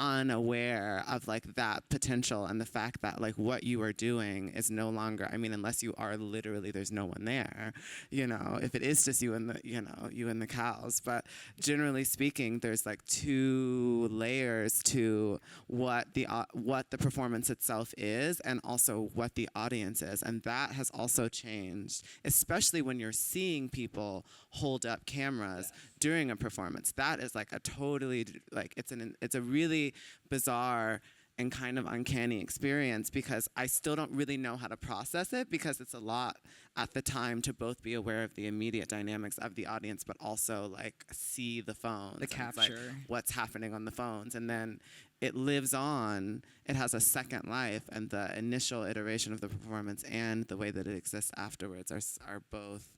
unaware of like that potential and the fact that like what you are doing is no longer, I mean, unless you are literally, there's no one there, you know, if it is just you and the, you know, you and the cows. But generally speaking, there's like two layers to what the performance itself is, and also what the audience is. And that has also changed, especially when you're seeing people hold up cameras during a performance. That is like a totally, like, it's a really bizarre and kind of uncanny experience, because I still don't really know how to process it, because it's a lot at the time to both be aware of the immediate dynamics of the audience, but also like see the phones. The capture. Like, what's happening on the phones. And then it lives on, it has a second life, and the initial iteration of the performance and the way that it exists afterwards are both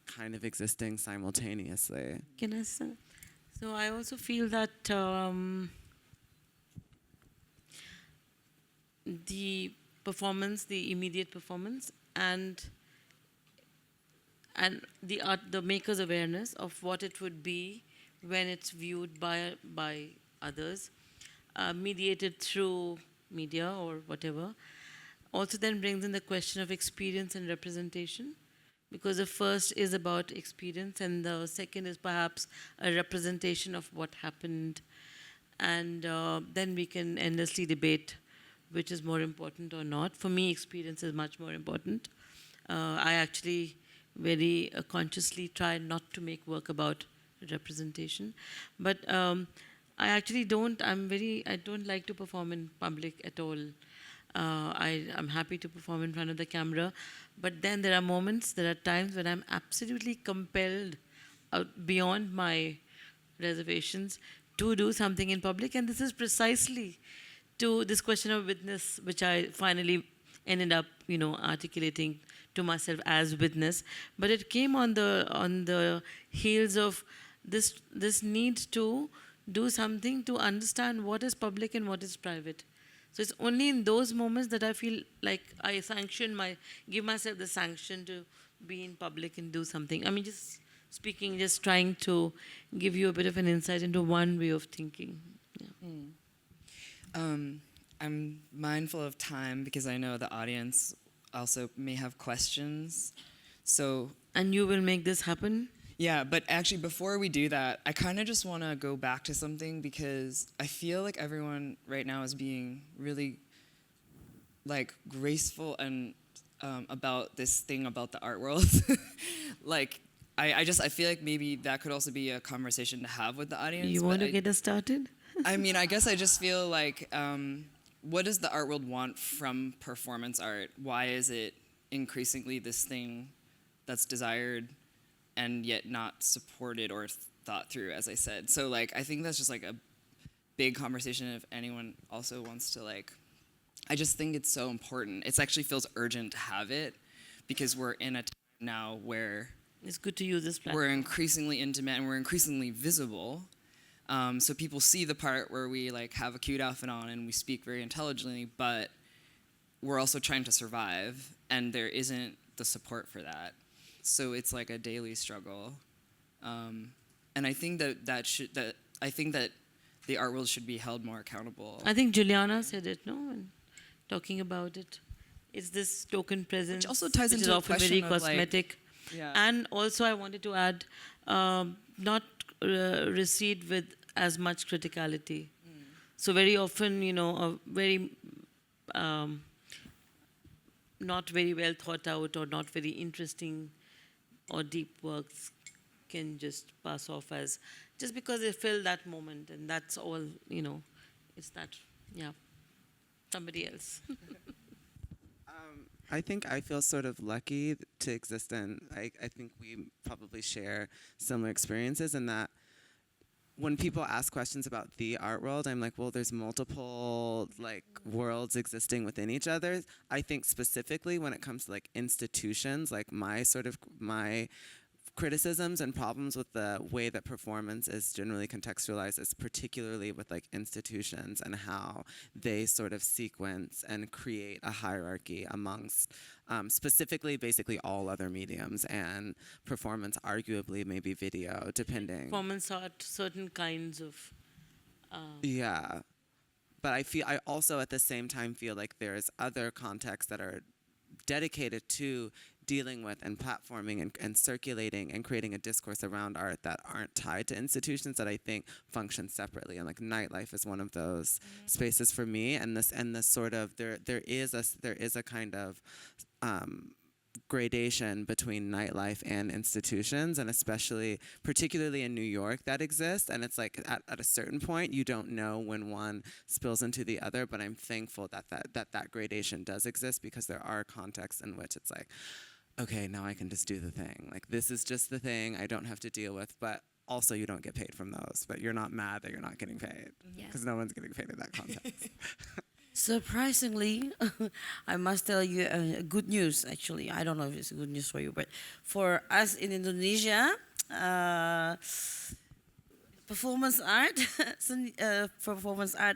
kind of existing simultaneously. Can I say? So I also feel that the performance, the immediate performance, and the maker's awareness of what it would be when it's viewed by others, mediated through media or whatever, also then brings in the question of experience and representation. Because the first is about experience, and the second is perhaps a representation of what happened. And then we can endlessly debate which is more important or not. For me, experience is much more important. I actually very consciously try not to make work about representation. But I actually don't, I don't like to perform in public at all. I'm happy to perform in front of the camera, but then there are times when I'm absolutely compelled out beyond my reservations to do something in public, and this is precisely to this question of witness, which I finally ended up, articulating to myself as witness. But it came on the heels of this need to do something to understand what is public and what is private. So it's only in those moments that I feel like I give myself the sanction to be in public and do something. I mean, just trying to give you a bit of an insight into one way of thinking. Yeah. I'm mindful of time because I know the audience also may have questions. And you will make this happen? Yeah, but actually before we do that, I kind of just want to go back to something, because I feel like everyone right now is being really like graceful and about this thing about the art world. Like I feel like maybe that could also be a conversation to have with the audience. You want to get us started? I mean, I guess I just feel like what does the art world want from performance art? Why is it increasingly this thing that's desired and yet not supported or thought through, as I said? So like, I think that's just like a big conversation if anyone also wants to like, I just think it's so important. It actually feels urgent to have it, because we're in a time now where it's good to use this platform. We're increasingly intimate and we're increasingly visible. So people see the part where we like have a cute outfit on and we speak very intelligently, but we're also trying to survive, and there isn't the support for that. So it's like a daily struggle, and I think that the art world should be held more accountable. I think Juliana said it, no, and talking about it. It's this token presence, which also ties which into is a often question very cosmetic. Like, yeah. And also, I wanted to add, not recede with as much criticality. So very often, a very not very well thought out or not very interesting or deep works can just pass off as just because they fill that moment, and that's all, it's that, somebody else. I think I feel sort of lucky to exist in, I think we probably share similar experiences in that when people ask questions about the art world, I'm like, well, there's multiple like worlds existing within each other. I think specifically when it comes to like institutions, like my criticisms and problems with the way that performance is generally contextualized is particularly with like institutions and how they sort of sequence and create a hierarchy amongst specifically basically all other mediums, and performance arguably maybe video depending. Performance art, certain kinds of. Yeah. But I also at the same time feel like there's other contexts that are dedicated to dealing with and platforming and circulating and creating a discourse around art that aren't tied to institutions that I think function separately. And like Nightlife is one of those spaces for me. And this sort of there is a kind of gradation between nightlife and institutions, and particularly in New York, that exists. And it's like at a certain point, you don't know when one spills into the other. But I'm thankful that gradation does exist, because there are contexts in which it's like, okay, now I can just do the thing. Like, this is just the thing I don't have to deal with. But also, you don't get paid from those. But you're not mad that you're not getting paid, because no one's getting paid in that context. Surprisingly, I must tell you good news, actually. I don't know if it's good news for you, but for us in Indonesia, performance art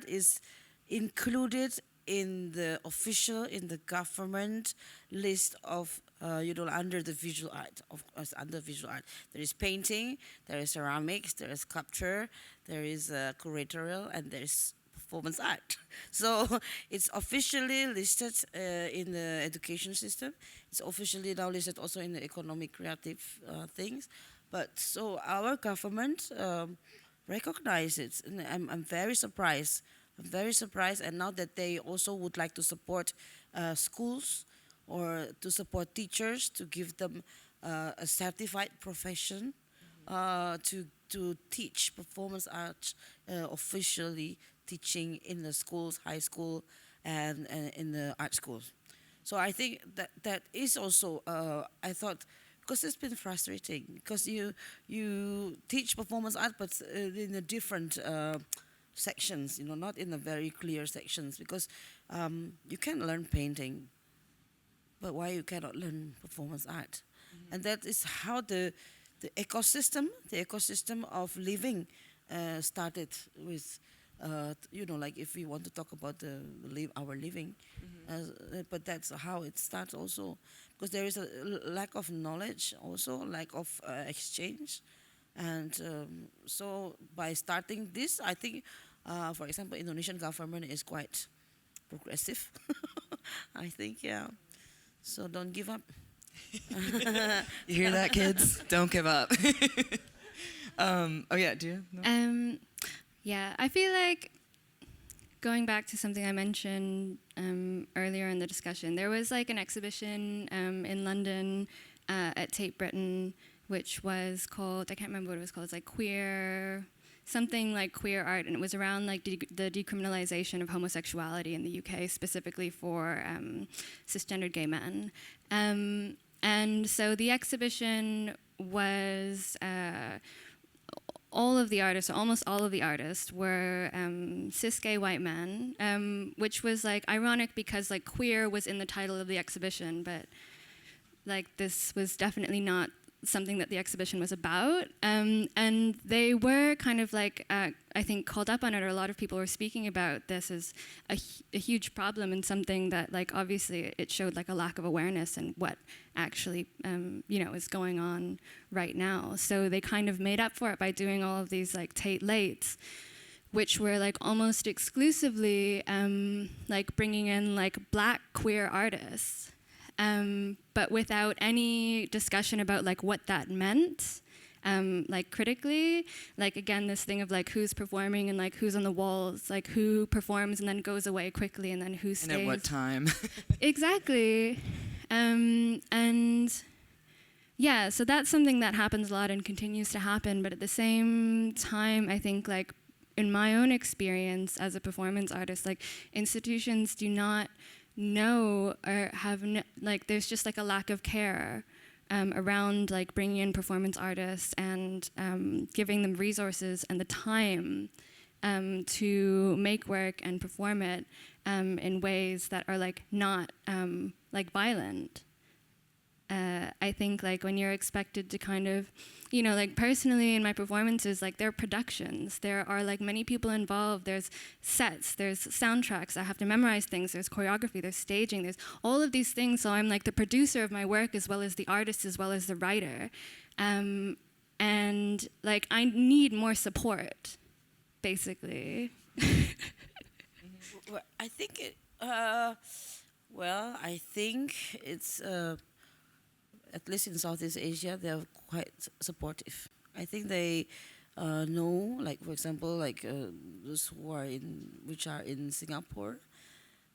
is included in the government list of, under the visual art. Of course, under visual art. There is painting, there is ceramics, there is sculpture, there is curatorial, and there is performance art. So it's officially listed in the education system. It's officially now listed also in the economic creative things. But so our government recognizes it. And I'm very surprised. And now that they also would like to support schools or to support teachers, to give them a certified profession to teach performance art officially, teaching in the schools, high school, and in the art schools. So I think that is also, I thought, because it's been frustrating, because you teach performance art, but in a different sections, not in the very clear sections, because you can learn painting, but why you cannot learn performance art? Mm-hmm. And that is how the ecosystem of living started with, like if we want to talk about our living, but that's how it starts also, because there is a lack of knowledge, also lack of exchange, and so by starting this, I think, for example, Indonesian government is quite progressive. I think, yeah. So don't give up. You hear that, kids? Don't give up. Oh yeah, do you? No? Yeah, I feel like going back to something I mentioned earlier in the discussion, there was like an exhibition in London at Tate Britain, which was called, I can't remember what it was called, it's like something like queer art, and it was around like the decriminalization of homosexuality in the UK, specifically for cisgendered gay men. And so the exhibition was all of the artists, almost all of the artists, were cis gay white men, which was like ironic because like queer was in the title of the exhibition, but like this was definitely not something that the exhibition was about. And they were kind of like, I think, called up on it, or a lot of people were speaking about this as a huge problem, and something that like obviously it showed like a lack of awareness and what actually is going on right now. So they kind of made up for it by doing all of these like Tate Lates, which were like almost exclusively like bringing in like Black queer artists, but without any discussion about like what that meant, like critically. Like again, this thing of like who's performing and like who's on the walls, like who performs and then goes away quickly, and then who stays. And at what time? Exactly. And yeah, so that's something that happens a lot and continues to happen. But at the same time, I think like in my own experience as a performance artist, like institutions do not know or have like there's just like a lack of care around like bringing in performance artists and giving them resources and the time to make work and perform it in ways that are like not like violent. I think like when you're expected to kind of, you know, like personally in my performances, like there are productions, there are like many people involved, there's sets, there's soundtracks, I have to memorize things, there's choreography, there's staging, there's all of these things. So I'm like the producer of my work as well as the artist as well as the writer. And like I need more support, basically. Well, I think I think it's at least in Southeast Asia, they're quite supportive. I think they know, like for example, like those who are which are in Singapore,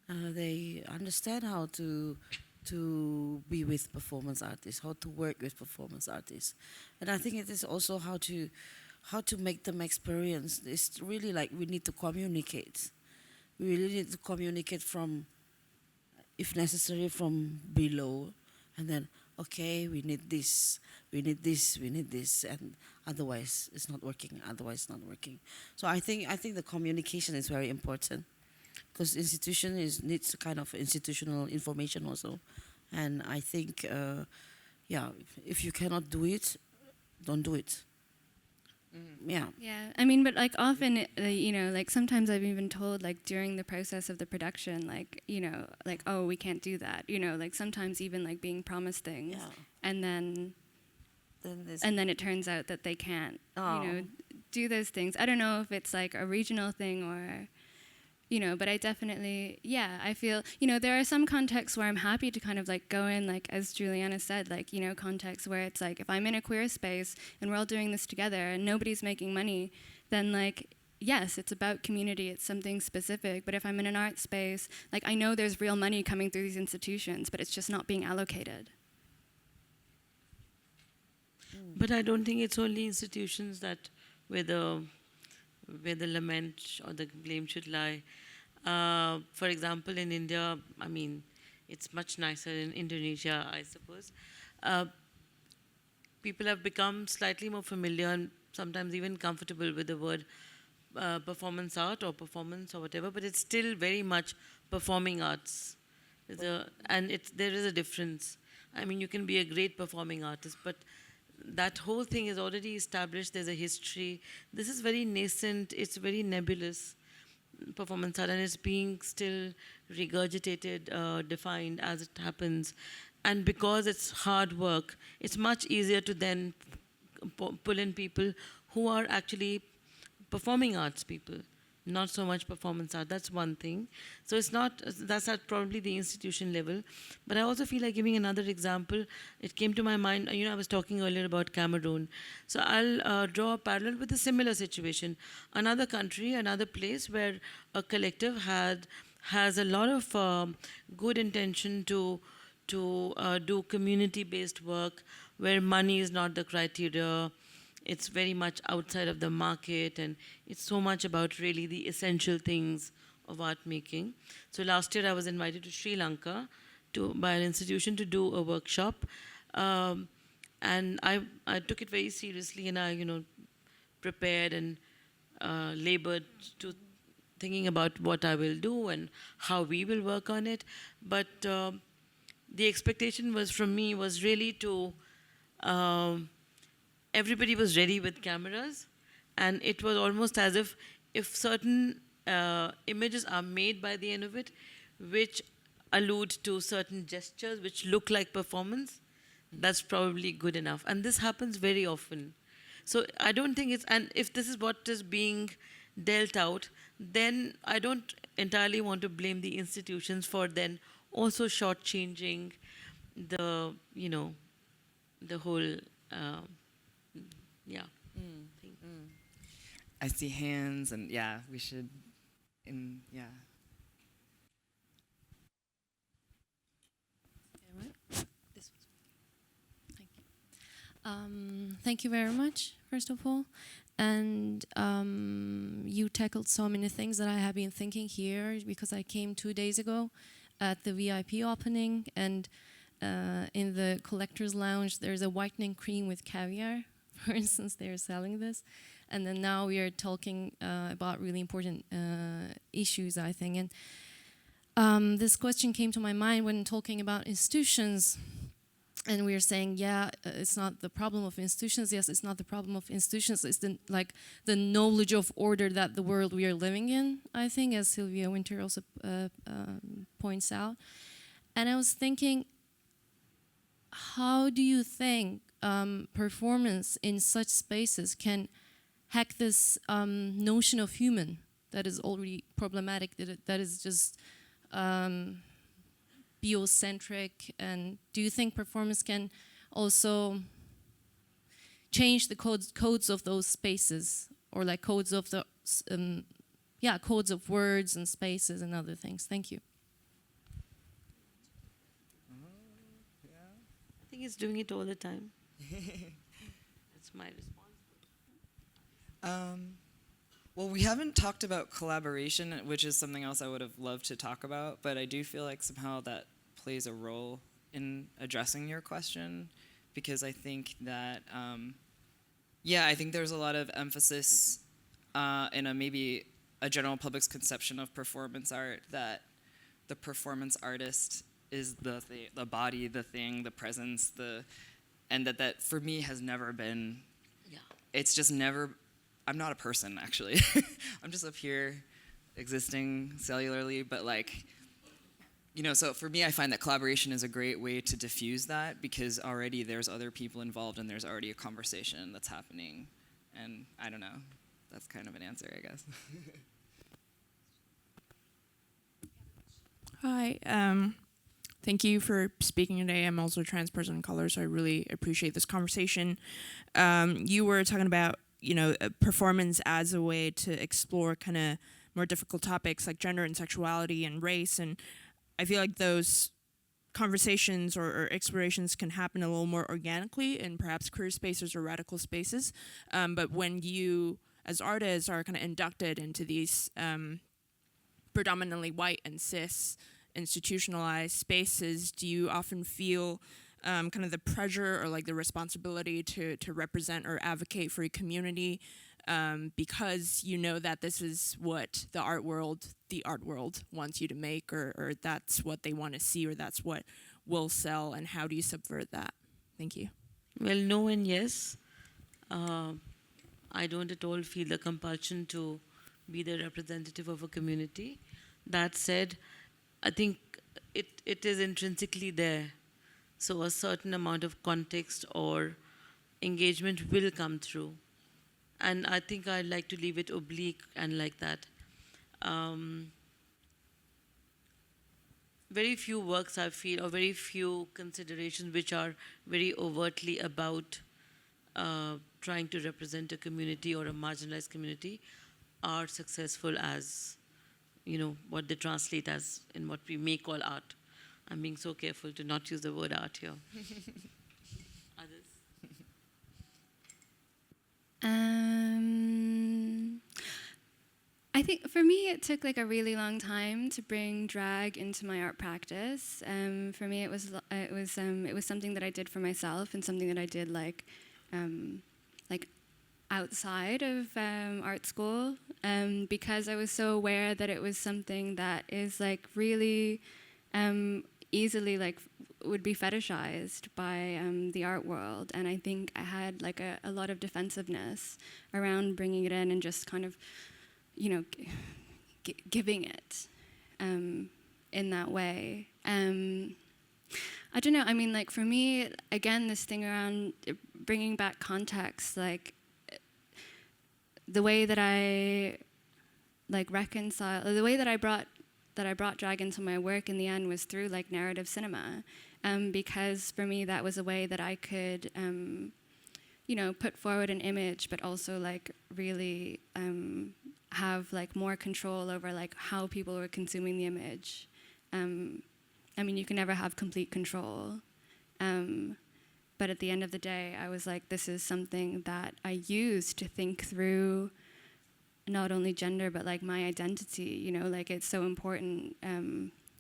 they understand how to be with performance artists, how to work with performance artists, and I think it is also how to make them experience. It's really like we need to communicate. We really need to communicate from, if necessary, from below, and then okay, we need this, we need this, we need this, and otherwise it's not working. Otherwise, it's not working. So I think the communication is very important, because institution needs kind of institutional information also, and I think if you cannot do it, don't do it. Yeah. Yeah, I mean, but like often, you know, like sometimes I've even told like during the process of the production, like, you know, like, oh, we can't do that, you know, like sometimes even like being promised things, and then it turns out that they can't, you know, do those things. I don't know if it's like a regional thing or, you know, but I definitely, I feel, you know, there are some contexts where I'm happy to kind of like go in, like as Juliana said, like, you know, contexts where it's like if I'm in a queer space and we're all doing this together and nobody's making money, then like, yes, it's about community, it's something specific. But if I'm in an art space, like I know there's real money coming through these institutions, but it's just not being allocated. But I don't think it's only institutions where the lament or the blame should lie. For example, in India, I mean, it's much nicer in Indonesia, I suppose. People have become slightly more familiar and sometimes even comfortable with the word performance art or performance or whatever, but it's still very much performing arts. There is a difference. I mean, you can be a great performing artist, but that whole thing is already established. There's a history. This is very nascent. It's very nebulous, performance art, and it's being still regurgitated, defined as it happens. And because it's hard work, it's much easier to then pull in people who are actually performing arts people, not so much performance art. That's one thing. So that's at probably the institution level. But I also feel like giving another example. It came to my mind, you know, I was talking earlier about Cameroon. So I'll draw a parallel with a similar situation. Another country, another place where a collective has a lot of good intention to do community-based work where money is not the criteria. It's very much outside of the market, and it's so much about really the essential things of art making. So last year I was invited to Sri Lanka by an institution to do a workshop, and I took it very seriously, and I prepared and labored to thinking about what I will do and how we will work on it. But the expectation from me was really to everybody was ready with cameras, and it was almost as if certain images are made by the end of it, which allude to certain gestures which look like performance, that's probably good enough. And this happens very often. So I don't think and if this is what is being dealt out, then I don't entirely want to blame the institutions for then also shortchanging the whole thing. I see hands, and we should, Thank you very much, first of all. And you tackled so many things that I have been thinking here, because I came 2 days ago at the VIP opening, and in the collector's lounge, there's a whitening cream with caviar. For instance, they're selling this. And then now we are talking about really important issues, I think. And this question came to my mind when talking about institutions. And we are saying, yeah, it's not the problem of institutions. Yes, it's not the problem of institutions. It's the knowledge of order that the world we are living in, I think, as Sylvia Winter also points out. And I was thinking, how do you think performance in such spaces can hack this notion of human that is already problematic, that is just biocentric? And do you think performance can also change the codes of those spaces, or like codes of the codes of words and spaces and other things? Thank you. I think he's doing it all the time. That's my response. Well, we haven't talked about collaboration, which is something else I would have loved to talk about, but I do feel like somehow that plays a role in addressing your question, because I think that, I think there's a lot of emphasis in maybe a general public's conception of performance art that the performance artist is the body, the thing, the presence, and that for me has never been. Yeah. It's just never. I'm not a person, actually. I'm just up here existing cellularly, but so for me, I find that collaboration is a great way to diffuse that, because already there's other people involved and there's already a conversation that's happening. And I don't know, that's kind of an answer, I guess. Hi, thank you for speaking today. I'm also a trans person of color, so I really appreciate this conversation. You were talking about, performance as a way to explore kind of more difficult topics like gender and sexuality and race, and I feel like those conversations or explorations can happen a little more organically in perhaps queer spaces or radical spaces, but when you, as artists, are kind of inducted into these predominantly white and cis institutionalized spaces, do you often feel kind of the pressure or like the responsibility to represent or advocate for a community because you know that this is what the art world wants you to make, or that's what they want to see, or that's what will sell, and how do you subvert that? Thank you. Well, no and yes. I don't at all feel the compulsion to be the representative of a community. That said, I think it is intrinsically there. So a certain amount of context or engagement will come through. And I think I'd like to leave it oblique and like that. Very few works I feel, or very few considerations which are very overtly about trying to represent a community or a marginalized community are successful as, what they translate as in what we may call art. I'm being so careful to not use the word art here. Others? I think for me, it took a really long time to bring drag into my art practice. For me, it was something that I did for myself, and something that I did outside of art school, because I was so aware that it was something that is really easily would be fetishized by the art world, and I think I had a lot of defensiveness around bringing it in and just kind of, giving it in that way. I don't know. I mean, for me, again, this thing around bringing back context, the way that I reconcile, the way that I brought drag into my work in the end was through narrative cinema, because for me that was a way that I could, put forward an image, but also really have more control over how people were consuming the image. I mean, you can never have complete control, but at the end of the day, I was this is something that I use to think through not only gender, but my identity, it's so important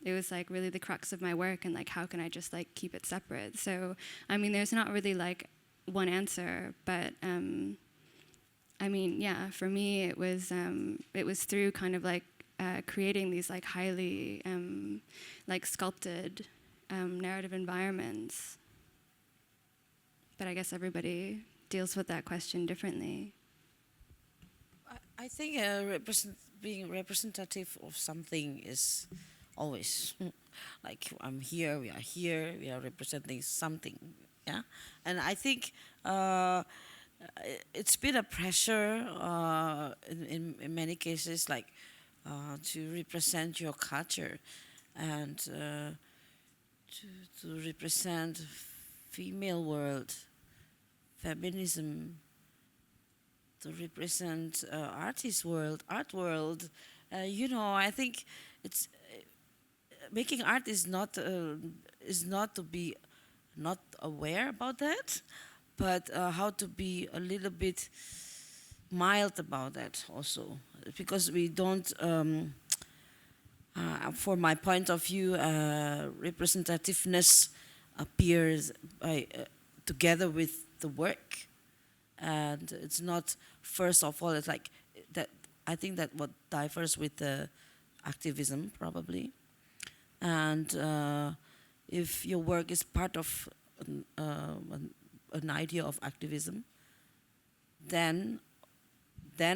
it was like really the crux of my work, and like how can I just like keep it separate? So I mean, there's not really like one answer, but I mean, yeah, for me it was through kind of like creating these like highly like sculpted narrative environments. But I guess everybody deals with that question differently. I think being representative of something is always like I'm here, we are representing something, yeah. And I think it's been a pressure in many cases, like to represent your culture and to represent female world, feminism, to represent artist world, art world. You know, I think it's making art is not to be not aware about that, but how to be a little bit mild about that also, because we don't. For my point of view, representativeness appears by, together with the work, and it's not first of all. It's like that. I think that what differs with the activism probably, and if your work is part of an idea of activism, then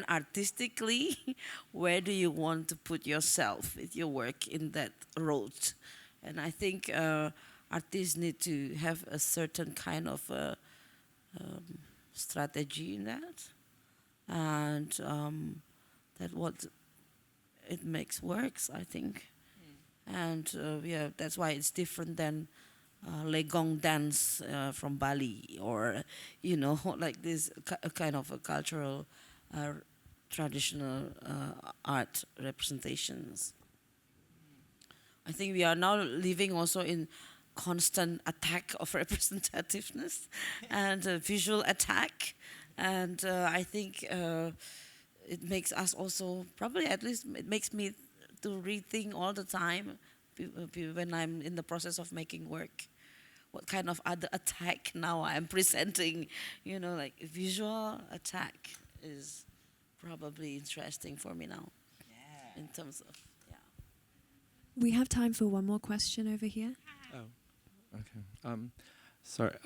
artistically, where do you want to put yourself with your work in that road? And I think artists need to have a certain kind of strategy in that, and that what it makes works, I think. And yeah, that's why it's different than legong dance from Bali, or you know, like this kind of a cultural traditional art representations. I think we are now living also in constant attack of representativeness and visual attack, and I think it makes us also, probably at least it makes me to rethink all the time when I'm in the process of making work, what kind of other attack now I'm presenting, you know, like visual attack is probably interesting for me now, in terms of, yeah. We have time for one more question over here. Oh, okay. Sorry,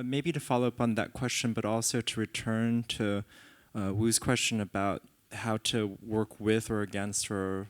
maybe to follow up on that question, but also to return to Wu's question about how to work with or against, or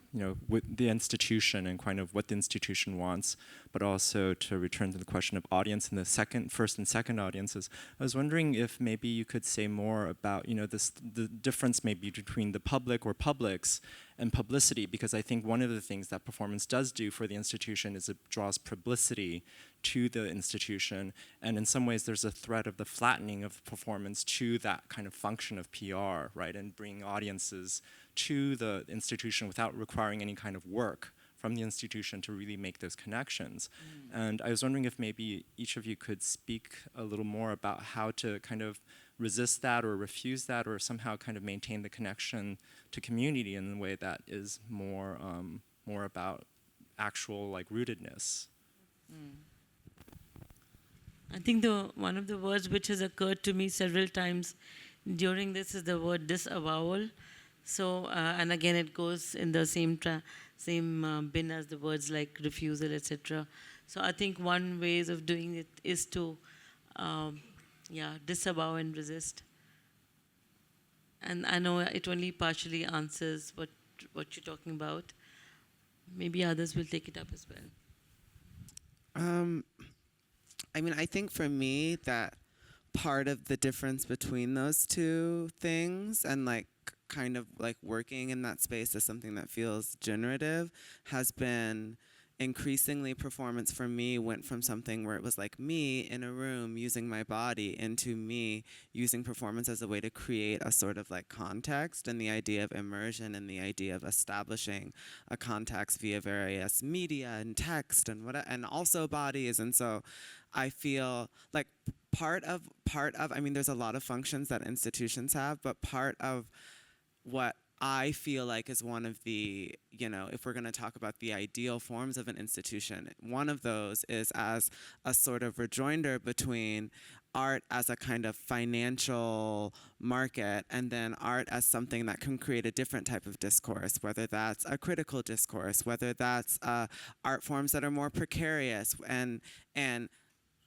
with the institution and kind of what the institution wants, but also to return to the question of audience and the first and second audiences. I was wondering if maybe you could say more about the difference maybe between the public or publics and publicity, because I think one of the things that performance does do for the institution is it draws publicity to the institution, and in some ways there's a threat of the flattening of performance to that kind of function of PR, right, and bring audiences to the institution without requiring any kind of work from the institution to really make those connections. And I was wondering if maybe each of you could speak a little more about how to kind of resist that or refuse that, or somehow kind of maintain the connection to community in a way that is more about actual like rootedness. I think one of the words which has occurred to me several times during this is the word disavowal. So, and again, it goes in the same bin as the words like refusal, etc. So I think one ways of doing it is to disavow and resist. And I know it only partially answers what you're talking about. Maybe others will take it up as well. I mean, I think for me that part of the difference between those two things, and like kind of like working in that space as something that feels generative, has been increasingly performance for me went from something where it was like me in a room using my body into me using performance as a way to create a sort of like context, and the idea of immersion and the idea of establishing a context via various media and text and also bodies. And so I feel like part of I mean, there's a lot of functions that institutions have, but part of what I feel like is one of the, if we're going to talk about the ideal forms of an institution, one of those is as a sort of rejoinder between art as a kind of financial market and then art as something that can create a different type of discourse, whether that's a critical discourse, whether that's art forms that are more precarious, and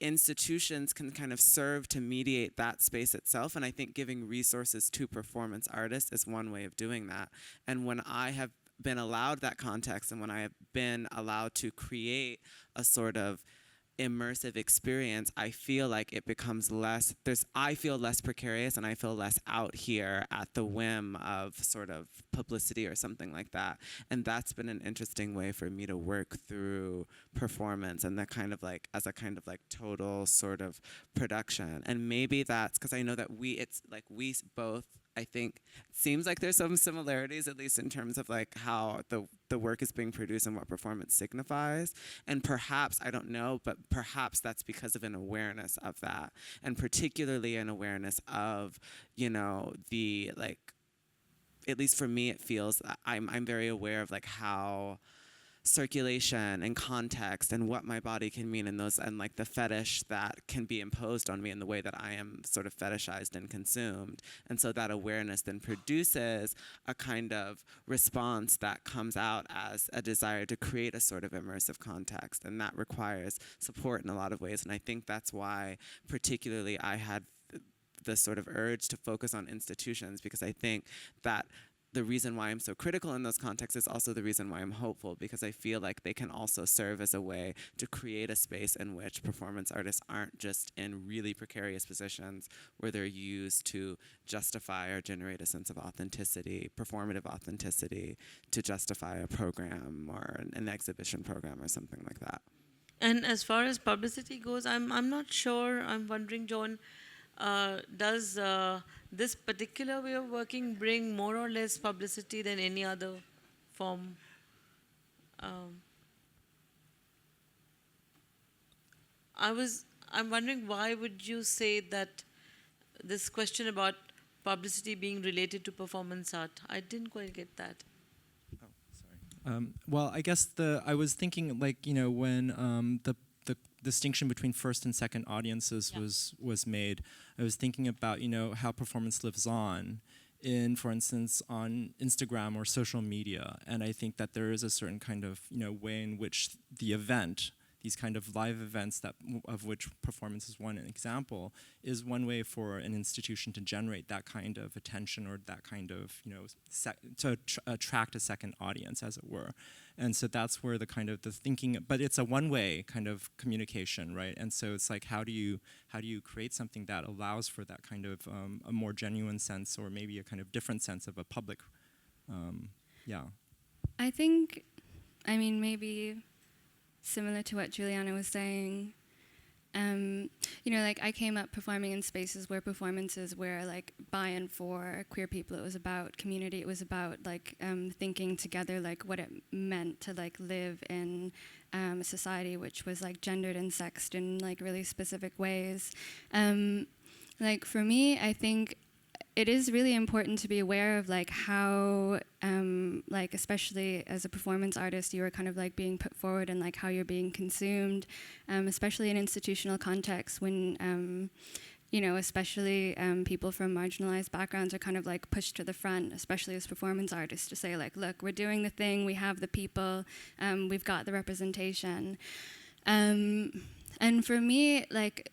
institutions can kind of serve to mediate that space itself. And I think giving resources to performance artists is one way of doing that. And when I have been allowed that context, and when I have been allowed to create a sort of immersive experience, I feel like it becomes I feel less precarious, and I feel less out here at the whim of sort of publicity or something like that. And that's been an interesting way for me to work through performance and that kind of like, as a kind of like total sort of production. And maybe that's because I know that we both, I think, it seems like there's some similarities, at least in terms of like how the work is being produced and what performance signifies. And perhaps, I don't know, but perhaps that's because of an awareness of that. And particularly an awareness of, the like, at least for me, it feels, I'm very aware of like how circulation and context and what my body can mean and those, and like the fetish that can be imposed on me in the way that I am sort of fetishized and consumed. And so that awareness then produces a kind of response that comes out as a desire to create a sort of immersive context, and that requires support in a lot of ways. And I think that's why particularly I had the sort of urge to focus on institutions, because I think that the reason why I'm so critical in those contexts is also the reason why I'm hopeful, because I feel like they can also serve as a way to create a space in which performance artists aren't just in really precarious positions where they're used to justify or generate a sense of authenticity, performative authenticity, to justify a program or an exhibition program or something like that. And as far as publicity goes, I'm not sure. I'm wondering, John, does this particular way of working bring more or less publicity than any other form? I'm wondering, why would you say that this question about publicity being related to performance art? I didn't quite get that. Oh, sorry. Well, I guess I was thinking like, when the distinction between first and second audiences was made, I was thinking about, how performance lives on for instance, on Instagram or social media. And I think that there is a certain kind of, way in which the event, these kind of live events of which performance is one example, is one way for an institution to generate that kind of attention or that kind of, to attract a second audience, as it were. And so that's where the kind of the thinking, but it's a one-way kind of communication, right? And so it's like, how do you create something that allows for that kind of a more genuine sense, or maybe a kind of different sense of a public, I think, maybe similar to what Juliana was saying, like I came up performing in spaces where performances were like by and for queer people. It was about community. It was about like thinking together, like what it meant to like live in a society which was like gendered and sexed in like really specific ways. Like for me, I think it is really important to be aware of like how, like especially as a performance artist, you are kind of like being put forward and like how you're being consumed, especially in institutional contexts when, especially people from marginalized backgrounds are kind of like pushed to the front, especially as performance artists, to say like, look, we're doing the thing, we have the people, we've got the representation. And for me, like,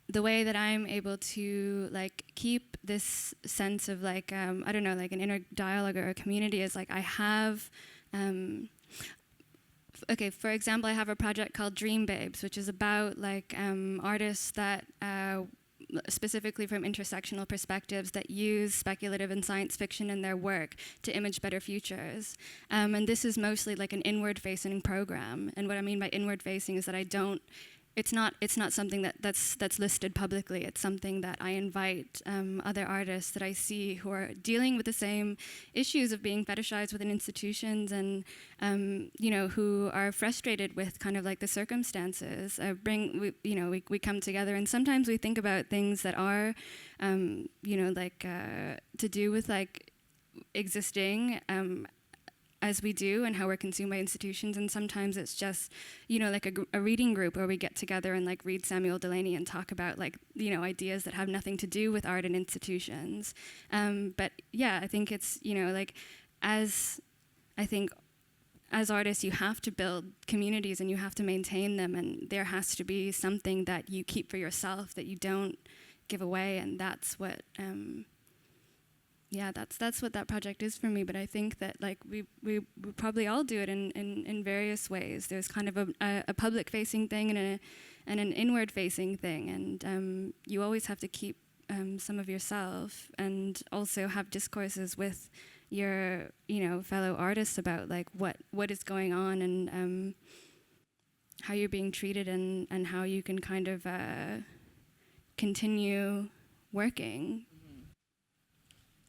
the way that I'm able to like keep this sense of like I don't know, like an inner dialogue or a community is like I have okay, for example, I have a project called Dream Babes, which is about like artists that specifically from intersectional perspectives that use speculative and science fiction in their work to image better futures. And this is mostly like an inward-facing program. And what I mean by inward-facing is that it's not something that's listed publicly. It's something that I invite other artists that I see who are dealing with the same issues of being fetishized within institutions and who are frustrated with kind of like the circumstances. We come together and sometimes we think about things that are to do with like existing as we do and how we're consumed by institutions. And sometimes it's just, like a reading group where we get together and like read Samuel Delany and talk about like, ideas that have nothing to do with art and institutions. But yeah, I think it's, like as artists, you have to build communities and you have to maintain them, and there has to be something that you keep for yourself that you don't give away, and that's what that's what that project is for me. But I think that like we probably all do it in various ways. There's kind of a public facing thing and an inward facing thing, and you always have to keep some of yourself, and also have discourses with your fellow artists about like what is going on, and how you're being treated, and how you can kind of continue working.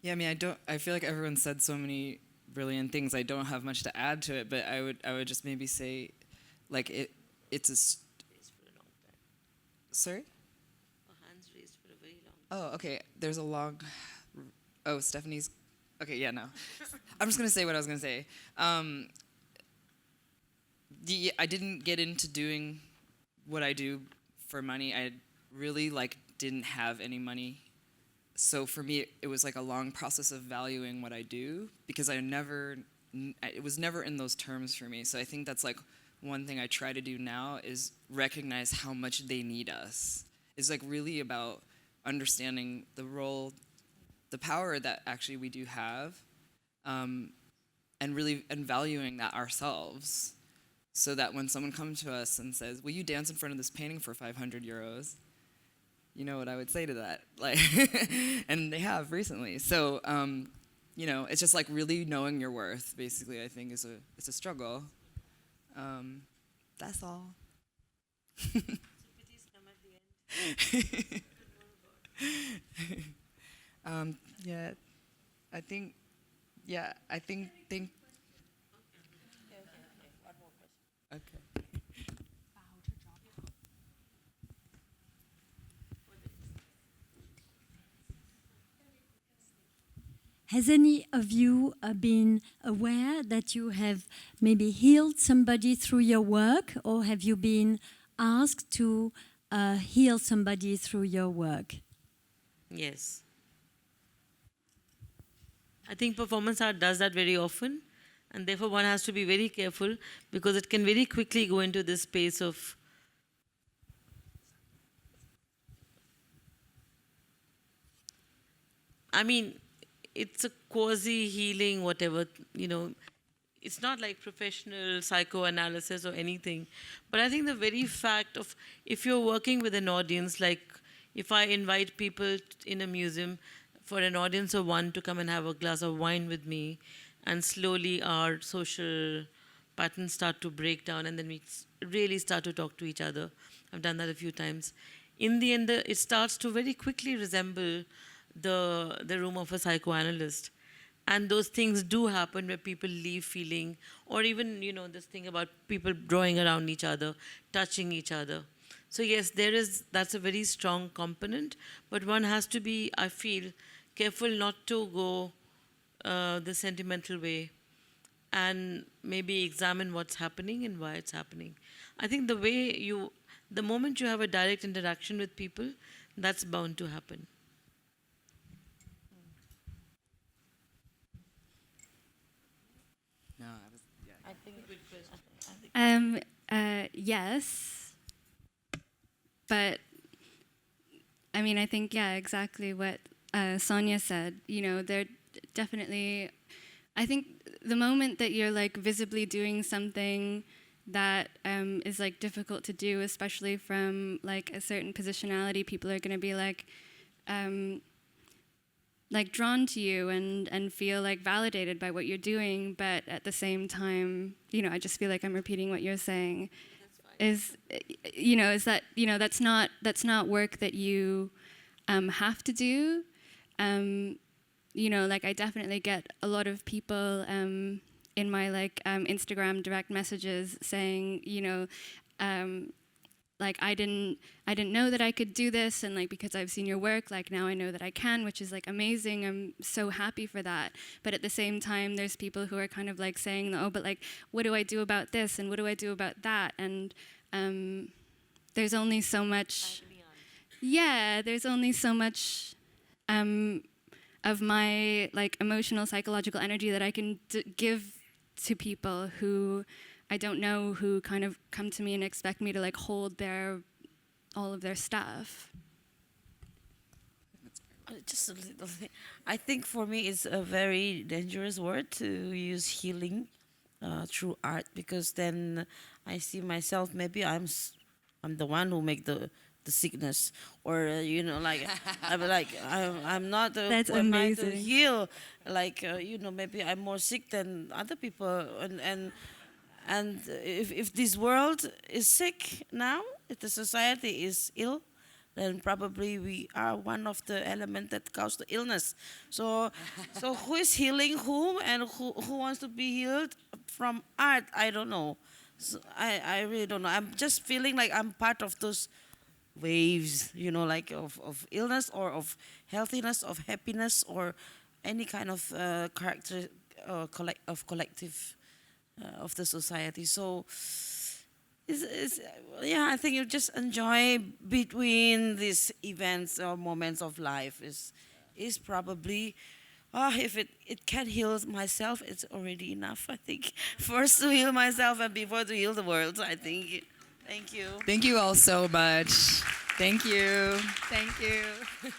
Yeah, I mean, I feel like everyone said so many brilliant things. I don't have much to add to it, but I would just maybe say, like it's a. Sorry. Hands raised for a very long. Oh, okay. There's a long. Oh, Stephanie's. Okay, yeah, no. I'm just gonna say what I was gonna say. I didn't get into doing what I do for money. I really didn't have any money. So for me, it was like a long process of valuing what I do, because it was never in those terms for me. So I think that's like one thing I try to do now is recognize how much they need us. It's like really about understanding the role, the power that actually we do have, and valuing that ourselves, so that when someone comes to us and says, "Will you dance in front of this painting for 500 euros?" You know what I would say to that, like, and they have recently. So, it's just like really knowing your worth. Basically, I think it's a struggle. That's all. Yeah, I think. Yeah, I think. Okay. One more question. Okay. Has any of you been aware that you have maybe healed somebody through your work, or have you been asked to heal somebody through your work? Yes. I think performance art does that very often, and therefore one has to be very careful, because it can very quickly go into this space of it's a quasi-healing, whatever, it's not like professional psychoanalysis or anything. But I think the very fact of, if you're working with an audience, like if I invite people in a museum for an audience of one to come and have a glass of wine with me, and slowly our social patterns start to break down, and then we really start to talk to each other. I've done that a few times. In the end, it starts to very quickly resemble the room of a psychoanalyst. And those things do happen where people leave feeling, or even, this thing about people drawing around each other, touching each other. So yes, that's a very strong component, but one has to be, I feel, careful not to go the sentimental way, and maybe examine what's happening and why it's happening. I think the moment you have a direct interaction with people, that's bound to happen. No, I think a good question. Yes, but I think exactly what Sonia said. They're definitely. I think the moment that you're like visibly doing something that is like difficult to do, especially from like a certain positionality, people are going to be like drawn to you and feel like validated by what you're doing. But at the same time, I just feel like I'm repeating what you're saying. Is that that's not work that you have to do. I definitely get a lot of people in my Instagram direct messages saying, like I didn't know that I could do this, and like because I've seen your work, like now I know that I can, which is like amazing. I'm so happy for that. But at the same time, there's people who are kind of like saying, oh, but like what do I do about this and what do I do about that? And there's only so much. Yeah, there's only so much of my like emotional, psychological energy that I can give to people who I don't know, who kind of come to me and expect me to like hold all of their stuff. Just a little thing. I think for me it's a very dangerous word to use healing through art, because then I see myself, maybe I'm the one who make the sickness, or you know, like I'm not That's who am I amazing. to heal, like you know, maybe I'm more sick than other people, and if this world is sick now, if the society is ill, then probably we are one of the elements that cause the illness. So who is healing whom, and who wants to be healed from art? I don't know. So I really don't know. I'm just feeling like I'm part of those waves, you know, like of illness or of healthiness, of happiness, or any kind of character of collective of the society. So yeah, I think you just enjoy between these events or moments of life is probably, if it can heal myself, it's already enough, I think. First to heal myself and before to heal the world, I think. Thank you. Thank you all so much. Thank you. Thank you.